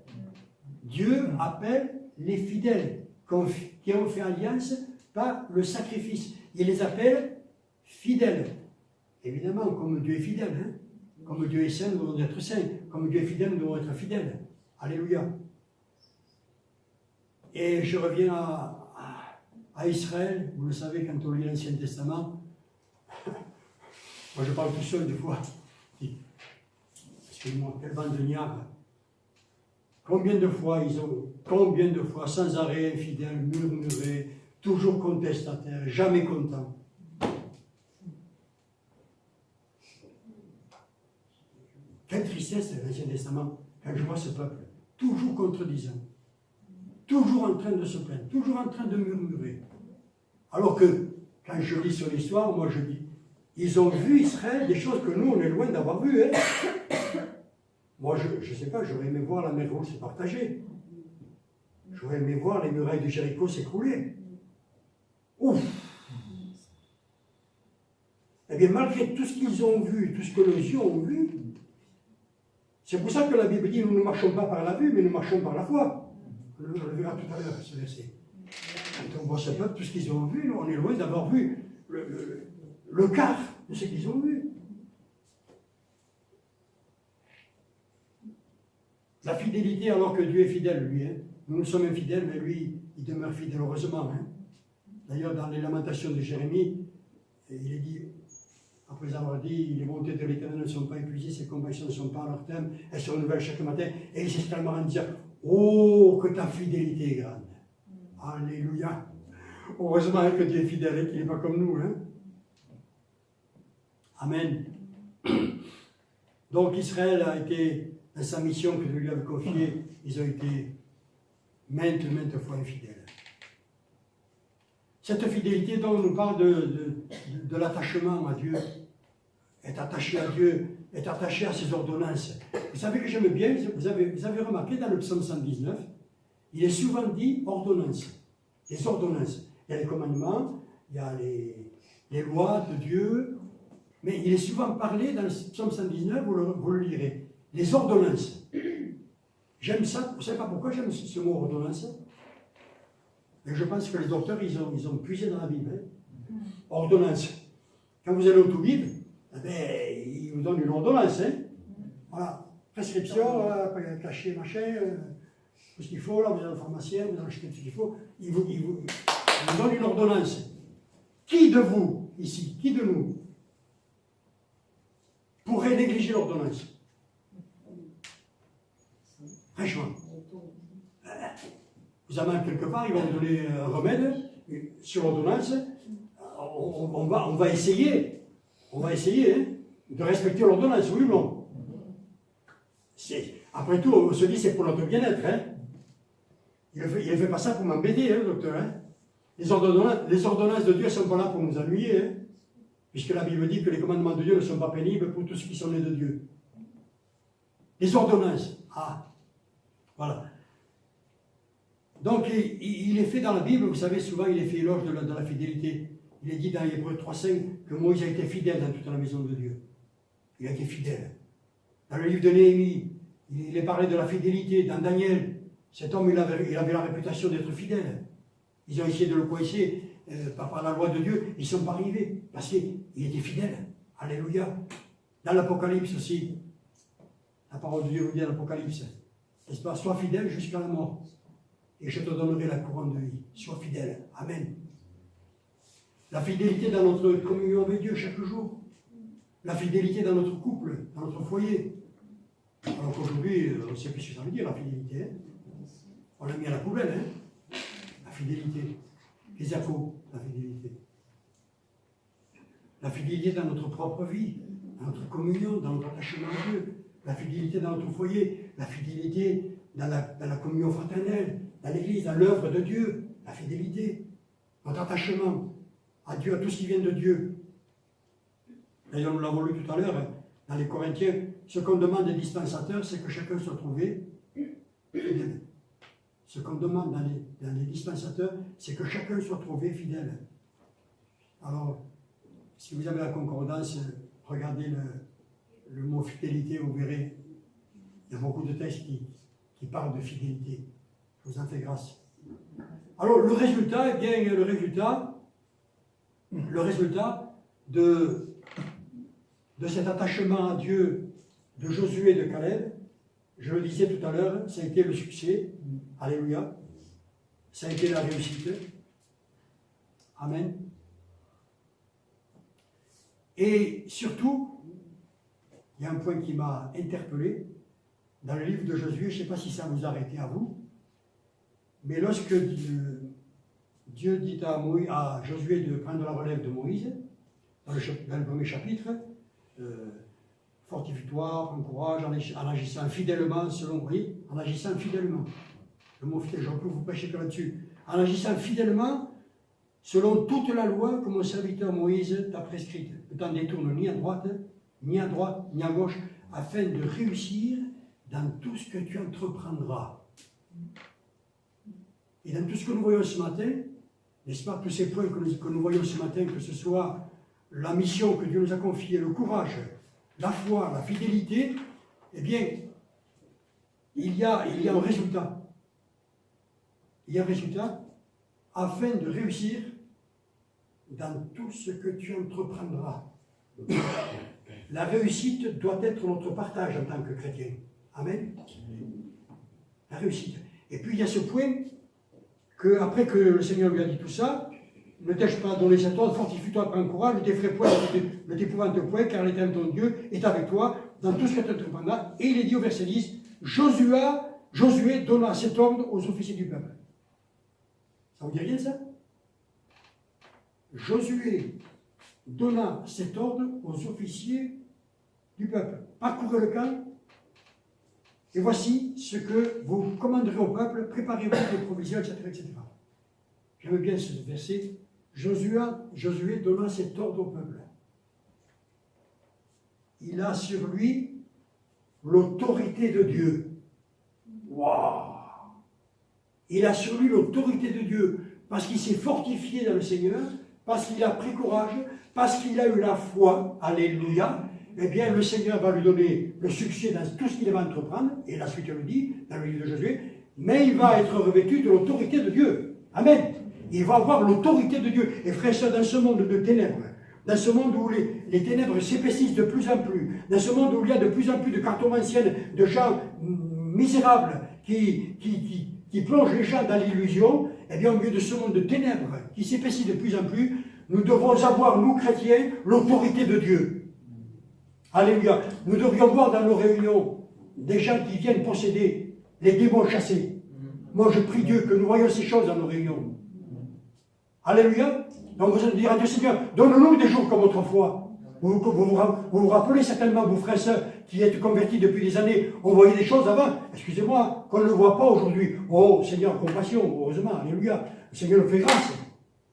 A: Dieu appelle les fidèles qui ont fait alliance par le sacrifice. Il les appelle fidèles. Évidemment, comme Dieu est fidèle, hein? Comme Dieu est saint, nous devons être saints. Comme Dieu est fidèle, nous devons être fidèles. Alléluia. Et je reviens à Israël. Vous le savez, quand on lit l'Ancien Testament, moi je parle tout seul des fois. Excusez-moi, quelle bande de niards. Combien de fois, sans arrêt, infidèles, murmurés, toujours contestataires, jamais contents. Quelle tristesse l'Ancien Testament, quand je vois ce peuple, toujours contredisant, toujours en train de se plaindre, toujours en train de murmurer. Alors que, quand je lis sur l'histoire, moi je dis, ils ont vu Israël, des choses que nous, on est loin d'avoir vues. Hein. Moi, je ne sais pas, j'aurais aimé voir la mer Rouge se partager. J'aurais aimé voir les murailles de Jéricho s'écrouler. Ouf! Eh bien, malgré tout ce qu'ils ont vu, tout ce que nos yeux ont vu, c'est pour ça que la Bible dit, nous ne marchons pas par la vue, mais nous marchons par la foi. On le verra tout à l'heure, ce verset. Quand on voit ce peuple, tout ce qu'ils ont vu, on est loin d'avoir vu le quart de ce qu'ils ont vu. La fidélité, alors que Dieu est fidèle, lui. Hein. Nous sommes infidèles, mais lui, il demeure fidèle, heureusement. Hein. D'ailleurs, dans les lamentations de Jérémie, il est dit, après avoir dit, les bontés de l'Éternel ne sont pas épuisées, ses compassions ne sont pas à leur terme, elles se renouvellent chaque matin, et il s'est tellement en dire, oh, que ta fidélité est grande. Alléluia. Heureusement que Dieu est fidèle et qu'il n'est pas comme nous. Hein? Amen. Donc Israël a été, dans sa mission que Dieu lui avait confiée, ils ont été maintes fois infidèles. Cette fidélité dont on nous parle de l'attachement à Dieu, être attaché à Dieu, être attaché à ses ordonnances. Vous savez que j'aime bien, vous avez remarqué dans le psaume 119, il est souvent dit ordonnances. Les ordonnances. Il y a les commandements, il y a les lois de Dieu, mais il est souvent parlé dans le psaume 119, vous le lirez, les ordonnances. J'aime ça, vous ne savez pas pourquoi j'aime ce mot ordonnance? Et je pense que les docteurs, ils ont puisé dans la Bible. Hein. Ordonnance. Quand vous allez au Toubib, eh ben, ils vous donnent une ordonnance. Hein. Voilà. Prescription, cachet, machin, tout ce qu'il faut, là, vous allez au pharmacien, vous allez acheter tout ce qu'il faut. Ils vous donnent une ordonnance. Qui de vous, ici, qui de nous, pourrait négliger l'ordonnance? Franchement. Vous amènez quelque part, ils vont vous donner un remède sur l'ordonnance. On va essayer. On va essayer hein, de respecter l'ordonnance, oui ou non? Après tout, on se dit c'est pour notre bien-être. Hein. Il ne fait pas ça pour m'embêter, hein, le docteur. Hein. Les ordonnances de Dieu ne sont pas là pour nous ennuyer. Hein, puisque la Bible dit que les commandements de Dieu ne sont pas pénibles pour tous ceux qui sont nés de Dieu. Les ordonnances. Ah, voilà. Donc, il est fait dans la Bible, vous savez, souvent il est fait éloge de la fidélité. Il est dit dans Hébreux 3,5 que Moïse a été fidèle dans toute la maison de Dieu. Il a été fidèle. Dans le livre de Néhémie, il est parlé de la fidélité. Dans Daniel, cet homme, il avait la réputation d'être fidèle. Ils ont essayé de le coincer par la loi de Dieu. Ils ne sont pas arrivés parce qu'il était fidèle. Alléluia. Dans l'Apocalypse aussi, la parole de Dieu vous dit dans l'Apocalypse, n'est-ce pas? Sois fidèle jusqu'à la mort. Et je te donnerai la couronne de vie. Sois fidèle. Amen. La fidélité dans notre communion avec Dieu chaque jour. La fidélité dans notre couple, dans notre foyer. Alors qu'aujourd'hui, on ne sait plus ce que ça veut dire, la fidélité. Hein. On l'a mis à la poubelle. Hein. La fidélité. Les affos, la fidélité. La fidélité dans notre propre vie, dans notre communion, dans notre attachement à Dieu. La fidélité dans notre foyer. La fidélité dans la communion fraternelle. Dans l'Église, dans l'œuvre de Dieu, la fidélité, notre attachement à Dieu, à tout ce qui vient de Dieu. D'ailleurs, nous l'avons lu tout à l'heure, dans les Corinthiens, ce qu'on demande des dispensateurs, c'est que chacun soit trouvé fidèle. Ce qu'on demande dans les dispensateurs, c'est que chacun soit trouvé fidèle. Alors, si vous avez la concordance, regardez le mot fidélité, vous verrez, il y a beaucoup de textes qui parlent de fidélité. Je vous en fais grâce. Alors, le résultat, eh bien, le résultat de cet attachement à Dieu de Josué et de Caleb, je le disais tout à l'heure, ça a été le succès. Alléluia. Ça a été la réussite. Amen. Et surtout, il y a un point qui m'a interpellé. Dans le livre de Josué, je ne sais pas si ça vous a arrêté à vous, mais lorsque Dieu dit à Josué de prendre la relève de Moïse, dans le premier chapitre, fortifie-toi, prends courage, en agissant fidèlement selon, vous voyez, en agissant fidèlement. Le mot fidèle, je peux vous pêcher que là-dessus. En agissant fidèlement, selon toute la loi que mon serviteur Moïse t'a prescrite. Ne t'en détourne ni à droite, ni à gauche, afin de réussir dans tout ce que tu entreprendras. Et dans tout ce que nous voyons ce matin, n'est-ce pas, tous ces points que nous voyons ce matin, que ce soit la mission que Dieu nous a confiée, le courage, la foi, la fidélité, eh bien, il y a un résultat. Il y a un résultat afin de réussir dans tout ce que tu entreprendras. La réussite doit être notre partage en tant que chrétien. Amen. La réussite. Et puis il y a ce point que, après que le Seigneur lui a dit tout ça, ne t'ai-je pas donné cet ordre, fortifie-toi, prends courage, ne t'effraie point, ne t'épouvante point, car l'Éternel ton Dieu est avec toi dans tout ce que tu entreprendras. Et il est dit au verset 10, Josué donna cet ordre aux officiers du peuple. Ça vous dit rien, ça? Josué donna cet ordre aux officiers du peuple. Parcourez le camp, et voici ce que vous commanderez au peuple, préparez-vous les provisions, etc., etc. J'aime bien ce verset. Josué donna cet ordre au peuple. Il a sur lui l'autorité de Dieu. Waouh! Il a sur lui l'autorité de Dieu parce qu'il s'est fortifié dans le Seigneur, parce qu'il a pris courage, parce qu'il a eu la foi. Alléluia! Eh bien, le Seigneur va lui donner le succès dans tout ce qu'il va entreprendre, et la suite le dit dans le livre de Josué, mais il va être revêtu de l'autorité de Dieu. Amen! Il va avoir l'autorité de Dieu. Et frère et sœurs, dans ce monde de ténèbres, dans ce monde où les ténèbres s'épaississent de plus en plus, dans ce monde où il y a de plus en plus de cartomanciennes, de gens misérables qui plongent les gens dans l'illusion, eh bien, au milieu de ce monde de ténèbres qui s'épaissit de plus en plus, nous devons avoir, nous chrétiens, l'autorité de Dieu. Alléluia. Nous devrions voir dans nos réunions des gens qui viennent posséder les démons chassés. Moi, je prie Dieu que nous voyons ces choses dans nos réunions. Alléluia. Donc vous allez dire à Dieu, Seigneur, donne-nous des jours comme autrefois. Vous vous rappelez certainement, vous frères et sœurs, qui êtes convertis depuis des années, on voyait des choses avant, excusez-moi, qu'on ne voit pas aujourd'hui. Oh Seigneur, compassion, heureusement, alléluia. Le Seigneur nous fait grâce.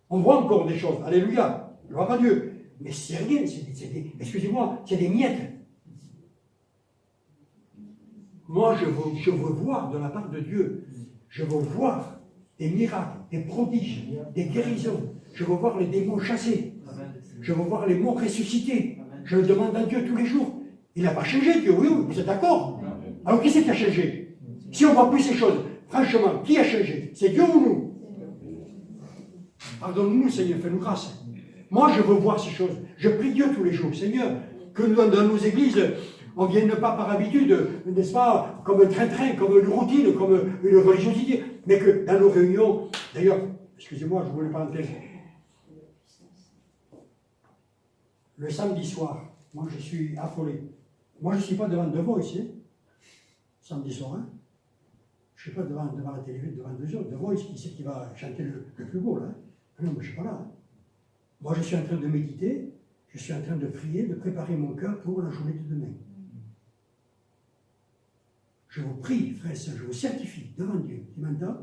A: On voit encore des choses, alléluia. Gloire à Dieu. Mais c'est rien, excusez-moi, c'est des miettes. Moi, je veux voir de la part de Dieu, je veux voir des miracles, des prodiges, des guérisons. Je veux voir les démons chassés. Je veux voir les morts ressuscités. Je le demande à Dieu tous les jours. Il n'a pas changé, Dieu, oui, vous êtes d'accord? Alors qui c'est qui a changé? Si on ne voit plus ces choses, franchement, qui a changé? C'est Dieu ou nous? Pardonne-nous, Seigneur, fais-nous grâce. Moi, je veux voir ces choses. Je prie Dieu tous les jours, Seigneur, que nous, dans nos églises, on ne vienne pas par habitude, n'est-ce pas, comme un train-train, comme une routine, comme une religiosité, mais que dans nos réunions, d'ailleurs, excusez-moi, je voulais pas entrer. Le samedi soir, moi je suis affolé. Moi je ne suis pas devant The Voice, hein, samedi soir. Hein. Je ne suis pas devant la télévision, devant 2 heures. The Voice, qui c'est qui va chanter le plus beau là? Non, mais je ne suis pas là. Hein. Moi je suis en train de méditer, je suis en train de prier, de préparer mon cœur pour la journée de demain. Je vous prie, frères et sœurs, je vous certifie devant Dieu, qui m'entend,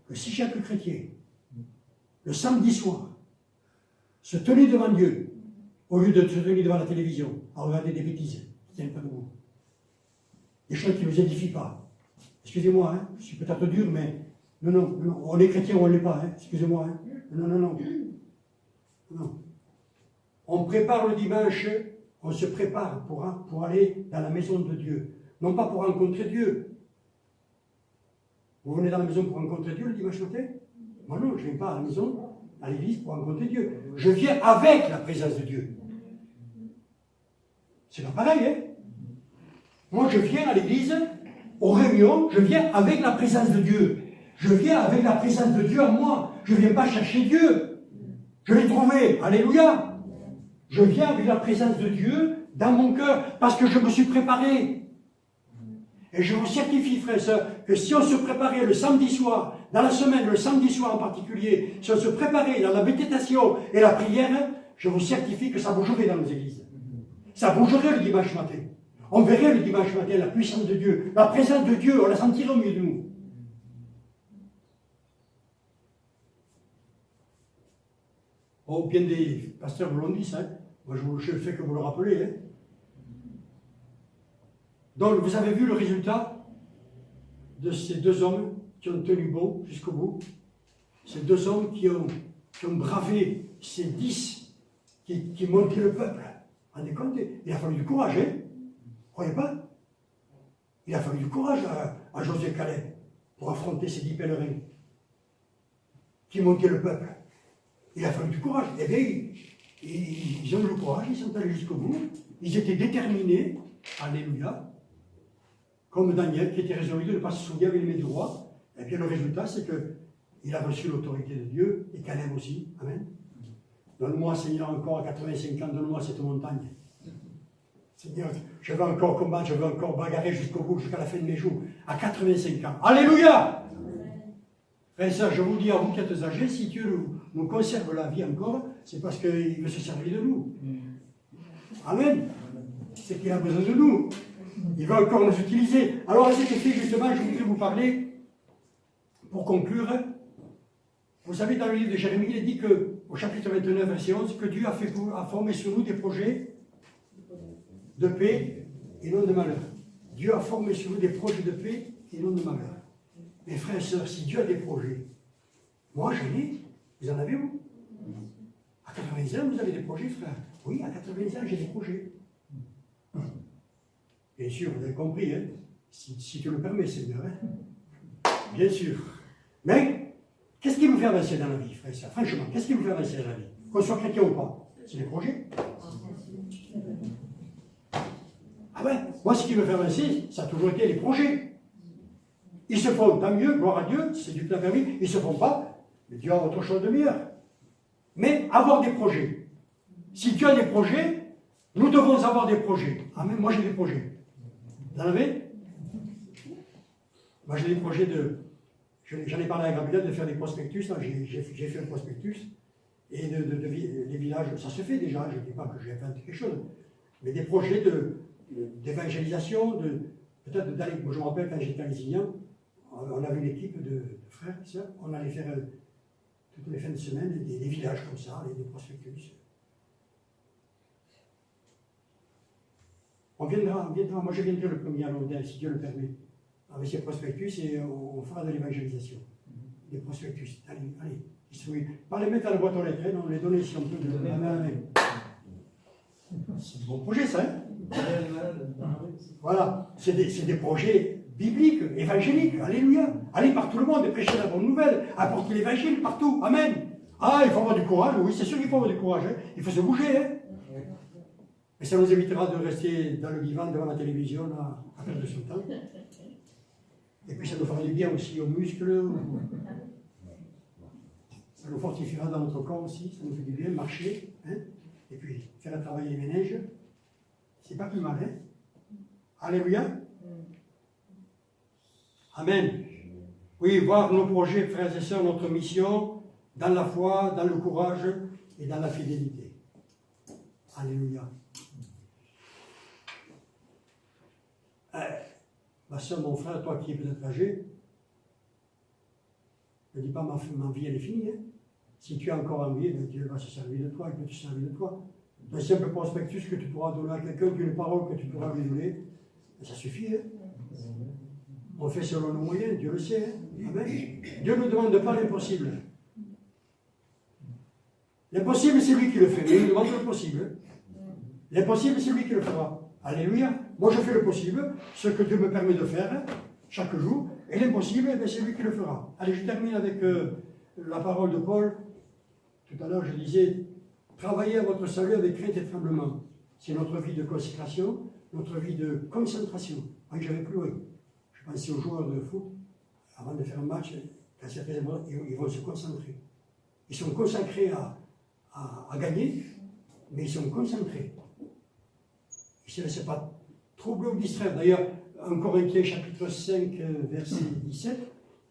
A: que si chaque chrétien, le samedi soir, se tenait devant Dieu, au lieu de se tenir devant la télévision, à regarder des bêtises qui ne tiennent pas debout, des choses qui ne nous édifient pas. Excusez-moi, hein, je suis peut-être dur, mais non, on est chrétien ou on ne l'est pas, hein, excusez-moi. Hein. Non. On prépare le dimanche, on se prépare pour aller dans la maison de Dieu. Non pas pour rencontrer Dieu. Vous venez dans la maison pour rencontrer Dieu le dimanche matin? Moi non, je ne viens pas à la maison, à l'église pour rencontrer Dieu. Je viens avec la présence de Dieu. C'est pas pareil, hein? Moi je viens à l'église, aux réunions, je viens avec la présence de Dieu. Je viens avec la présence de Dieu en moi. Je ne viens pas chercher Dieu. Je l'ai trouvé. Alléluia. Je viens avec la présence de Dieu dans mon cœur parce que je me suis préparé. Et je vous certifie, frères et sœurs, que si on se préparait le samedi soir, dans la semaine, le samedi soir en particulier, si on se préparait dans la méditation et la prière, je vous certifie que ça bougerait dans nos églises. Ça bougerait le dimanche matin. On verrait le dimanche matin la puissance de Dieu, la présence de Dieu, on la sentirait au milieu de nous. Oh, bien des pasteurs vous l'ont dit, ça. Hein. Moi, je fais que vous le rappelez. Hein. Donc, vous avez vu le résultat de ces 2 hommes qui ont tenu bon jusqu'au bout. Ces 2 hommes qui ont bravé ces 10 qui montaient le peuple. Rendez compte, il a fallu du courage, hein? Vous croyez pas? Il a fallu du courage à Josué Caleb pour affronter ces 10 pèlerins qui montaient le peuple. Il a fallu du courage. Eh bien, ils ont eu le courage, ils sont allés jusqu'au bout. Ils étaient déterminés. Alléluia. Comme Daniel qui était résolu de ne pas se souvenir avec les mains du roi. Et bien le résultat, c'est qu'il a reçu l'autorité de Dieu, et Caleb aussi. Amen. Donne-moi, Seigneur, encore à 85 ans, donne-moi cette montagne. Seigneur, je veux encore combattre, je veux encore bagarrer jusqu'au bout, jusqu'à la fin de mes jours, à 85 ans. Alléluia! Frères et sœurs, je vous dis à vous qui êtes âgés, si Dieu nous conserve la vie encore, c'est parce qu'il veut se servir de nous. Amen. C'est qu'il a besoin de nous. Il va encore nous utiliser. Alors, à cet effet, justement, je voudrais vous parler, pour conclure, vous savez, dans le livre de Jérémie, il est dit que, au chapitre 29, verset 11, que Dieu a formé sur nous des projets de paix et non de malheur. Dieu a formé sur nous des projets de paix et non de malheur. Mes frères et sœurs, si Dieu a des projets, moi j'en ai, vous en avez vous? À 80 ans, vous avez des projets, frère? Oui, à 80 ans, j'ai des projets. Bien sûr, vous avez compris, hein? Si tu le permets, Seigneur. Hein? Bien sûr. Mais, qu'est-ce qui nous fait avancer dans la vie, frère et sœurs? Franchement, qu'est-ce qui nous fait avancer dans la vie? Qu'on soit chrétien ou pas? C'est les projets. Ah ben, moi, ce qui me fait avancer, ça a toujours été les projets. Ils se font, tant mieux, gloire à Dieu, c'est du plein permis, ils ne se font pas, mais Dieu a autre chose de meilleur. Mais avoir des projets. Si Dieu a des projets, nous devons avoir des projets. Ah, même moi j'ai des projets. Vous en avez? Moi j'ai des projets de... J'en ai parlé à Gabriel de faire des prospectus, j'ai fait un prospectus, et les villages, ça se fait déjà, je ne dis pas que j'ai inventé quelque chose, mais des projets d'évangélisation, peut-être d'aller, moi je me rappelle quand j'étais à Lézignan, on avait une équipe de frères et sœurs, on allait faire toutes les fins de semaine des villages comme ça, des prospectus. On viendra, moi je viendrai le 1er à Londres, si Dieu le permet, avec ces prospectus et on fera de l'évangélisation. Des prospectus, allez, pas les mettre à la boîte aux lettres, hein, non, les donner si on peut de la main à la main. C'est un bon projet ça, hein? Voilà, c'est des projets biblique, évangélique, alléluia. Allez par tout le monde et prêcher la bonne nouvelle, apporter l'évangile partout, amen. Ah, il faut avoir du courage, oui, c'est sûr qu'il faut avoir du courage, hein. Il faut se bouger, hein. Et ça nous évitera de rester dans le divan devant la télévision à perdre son temps. Et puis ça nous fera du bien aussi aux muscles, ça nous fortifiera dans notre corps aussi, ça nous fait du bien, marcher, hein. Et puis faire travailler les méninges, c'est pas plus mal, hein. Alléluia. Amen. Oui, voir nos projets, frères et sœurs, notre mission, dans la foi, dans le courage et dans la fidélité. Alléluia. Ma soeur, mon frère, toi qui es peut-être âgé, ne dis pas ma vie elle est finie. Hein. Si tu as encore envie, Dieu va se servir de toi, il peut te servir de toi. Un simple prospectus que tu pourras donner à quelqu'un, une parole que tu pourras lui donner, ça suffit. Hein. On fait selon nos moyens, Dieu le sait. Hein. Amen. Dieu ne nous demande pas l'impossible. L'impossible, c'est lui qui le fait, mais il nous demande le possible. L'impossible, c'est lui qui le fera. Alléluia. Moi, je fais le possible, ce que Dieu me permet de faire chaque jour, et l'impossible, c'est lui qui le fera. Allez, je termine avec la parole de Paul. Tout à l'heure, je disais, travaillez à votre salut avec crainte et tremblement. C'est notre vie de consécration, notre vie de concentration. Moi, j'avais pleuré. Je pensais aux joueurs de foot, avant de faire un match, quand ils vont se concentrer. Ils sont consacrés à gagner, mais ils sont concentrés. Ils ne se laissent pas troubler ou distraire. D'ailleurs, 1 Corinthiens chapitre 5, verset 17,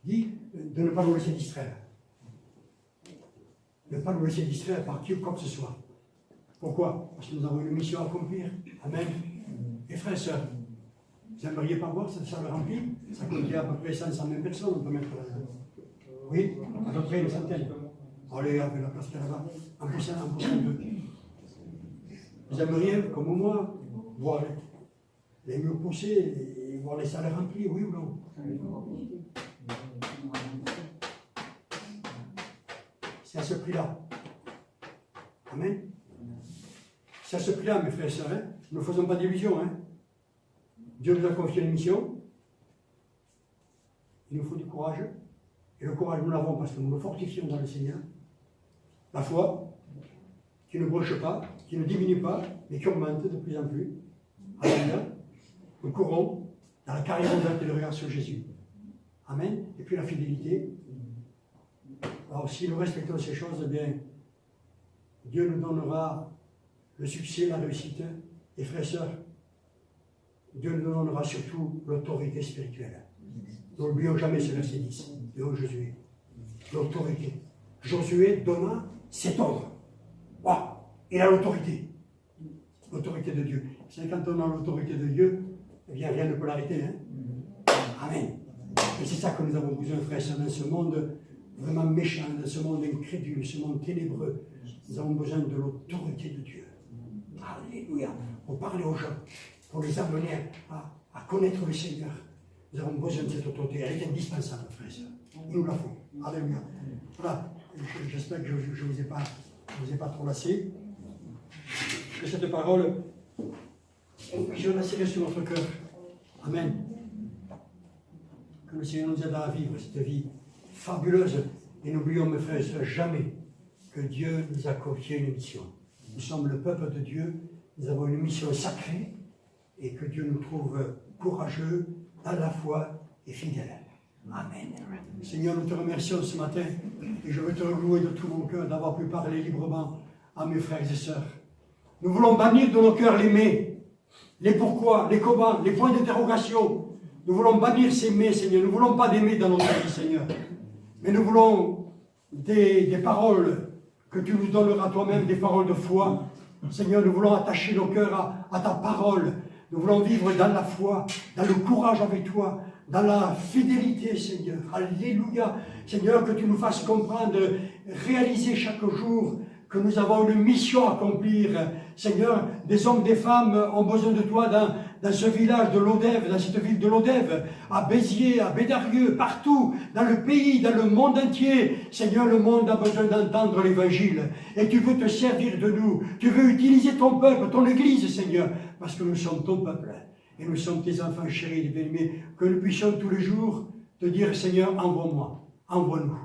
A: dit de ne pas nous laisser distraire. Ne pas nous laisser distraire par qui ou quoi que ce soit. Pourquoi? Parce que nous avons une mission à accomplir. Amen. Et frères et sœurs, vous n'aimeriez pas voir cette salle remplie? Ça contient à peu près 500 personnes, on peut mettre là. Oui, à peu près une centaine. Allez, avec la place qu'il y a là-bas, en poussant deux. Vous aimeriez, comme moi, voir les murs poussés et voir les salles remplies, oui ou non? C'est à ce prix-là. Amen. C'est à ce prix-là, mes frères et sœurs. Hein? Ne faisons pas d'illusions. Hein? Dieu nous a confié une mission. Il nous faut du courage. Et le courage, nous l'avons parce que nous nous fortifions dans le Seigneur. La foi, qui ne broche pas, qui ne diminue pas, mais qui augmente de plus en plus. Alléluia. Nous courons dans la carrière ouverte et le regard sur Jésus. Amen. Et puis la fidélité. Alors, si nous respectons ces choses, eh bien, Dieu nous donnera le succès, la réussite. Et frères et sœurs, Dieu nous donnera surtout l'autorité spirituelle. N'oublions jamais ce verset 10 de Josué. L'autorité. Josué donna cet ordre. Wow, il a l'autorité. L'autorité de Dieu. C'est quand on a l'autorité de Dieu, eh bien rien ne peut l'arrêter. Hein? Amen. Et c'est ça que nous avons besoin, frères et sœurs, dans ce monde vraiment méchant, dans ce monde incrédule, ce monde ténébreux. Nous avons besoin de l'autorité de Dieu. Alléluia. Pour parler aux gens, pour les amener à connaître le Seigneur. Nous avons besoin de cette autorité. Elle est indispensable, frères et sœurs. Nous la faut. Alléluia. Voilà. J'espère que je ne vous ai pas trop lassé. Que cette parole puisse la sur notre cœur. Amen. Que le Seigneur nous aide à vivre cette vie fabuleuse. Et n'oublions, mes frères et sœurs, jamais que Dieu nous a confié une mission. Nous sommes le peuple de Dieu. Nous avons une mission sacrée. Et que Dieu nous trouve courageux, à la foi et fidèles. Amen. Seigneur, nous te remercions ce matin. Et je veux te louer de tout mon cœur d'avoir pu parler librement à mes frères et sœurs. Nous voulons bannir de nos cœurs les mais, les pourquoi, les comment, les points d'interrogation. Nous voulons bannir ces mais, Seigneur. Nous ne voulons pas des mais dans notre vie, Seigneur. Mais nous voulons des paroles que tu nous donneras toi-même, des paroles de foi. Seigneur, nous voulons attacher nos cœurs à ta parole. Nous voulons vivre dans la foi, dans le courage avec toi, dans la fidélité, Seigneur. Alléluia. Seigneur, que tu nous fasses comprendre, réaliser chaque jour que nous avons une mission à accomplir. Seigneur, des hommes, des femmes ont besoin de toi dans ce village de Lodève, dans cette ville de Lodève, à Béziers, à Bédarieux, partout, dans le pays, dans le monde entier. Seigneur, le monde a besoin d'entendre l'évangile. Et tu veux te servir de nous. Tu veux utiliser ton peuple, ton église, Seigneur, parce que nous sommes ton peuple. Et nous sommes tes enfants chéris et bien-aimés. Que nous puissions tous les jours te dire, Seigneur, envoie-moi, envoie-nous.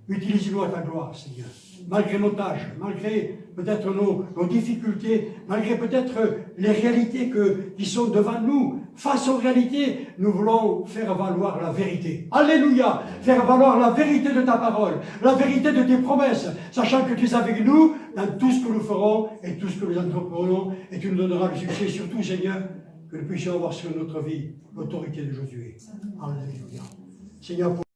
A: Utilise-nous à ta gloire, Seigneur. Malgré nos tâches, malgré peut-être nos difficultés, malgré peut-être les réalités qui sont devant nous, face aux réalités, nous voulons faire valoir la vérité. Alléluia! Faire valoir la vérité de ta parole, la vérité de tes promesses, sachant que tu es avec nous dans tout ce que nous ferons et tout ce que nous entreprenons, et tu nous donneras le succès, surtout, Seigneur, que nous puissions avoir sur notre vie l'autorité de Josué. Alléluia. Seigneur,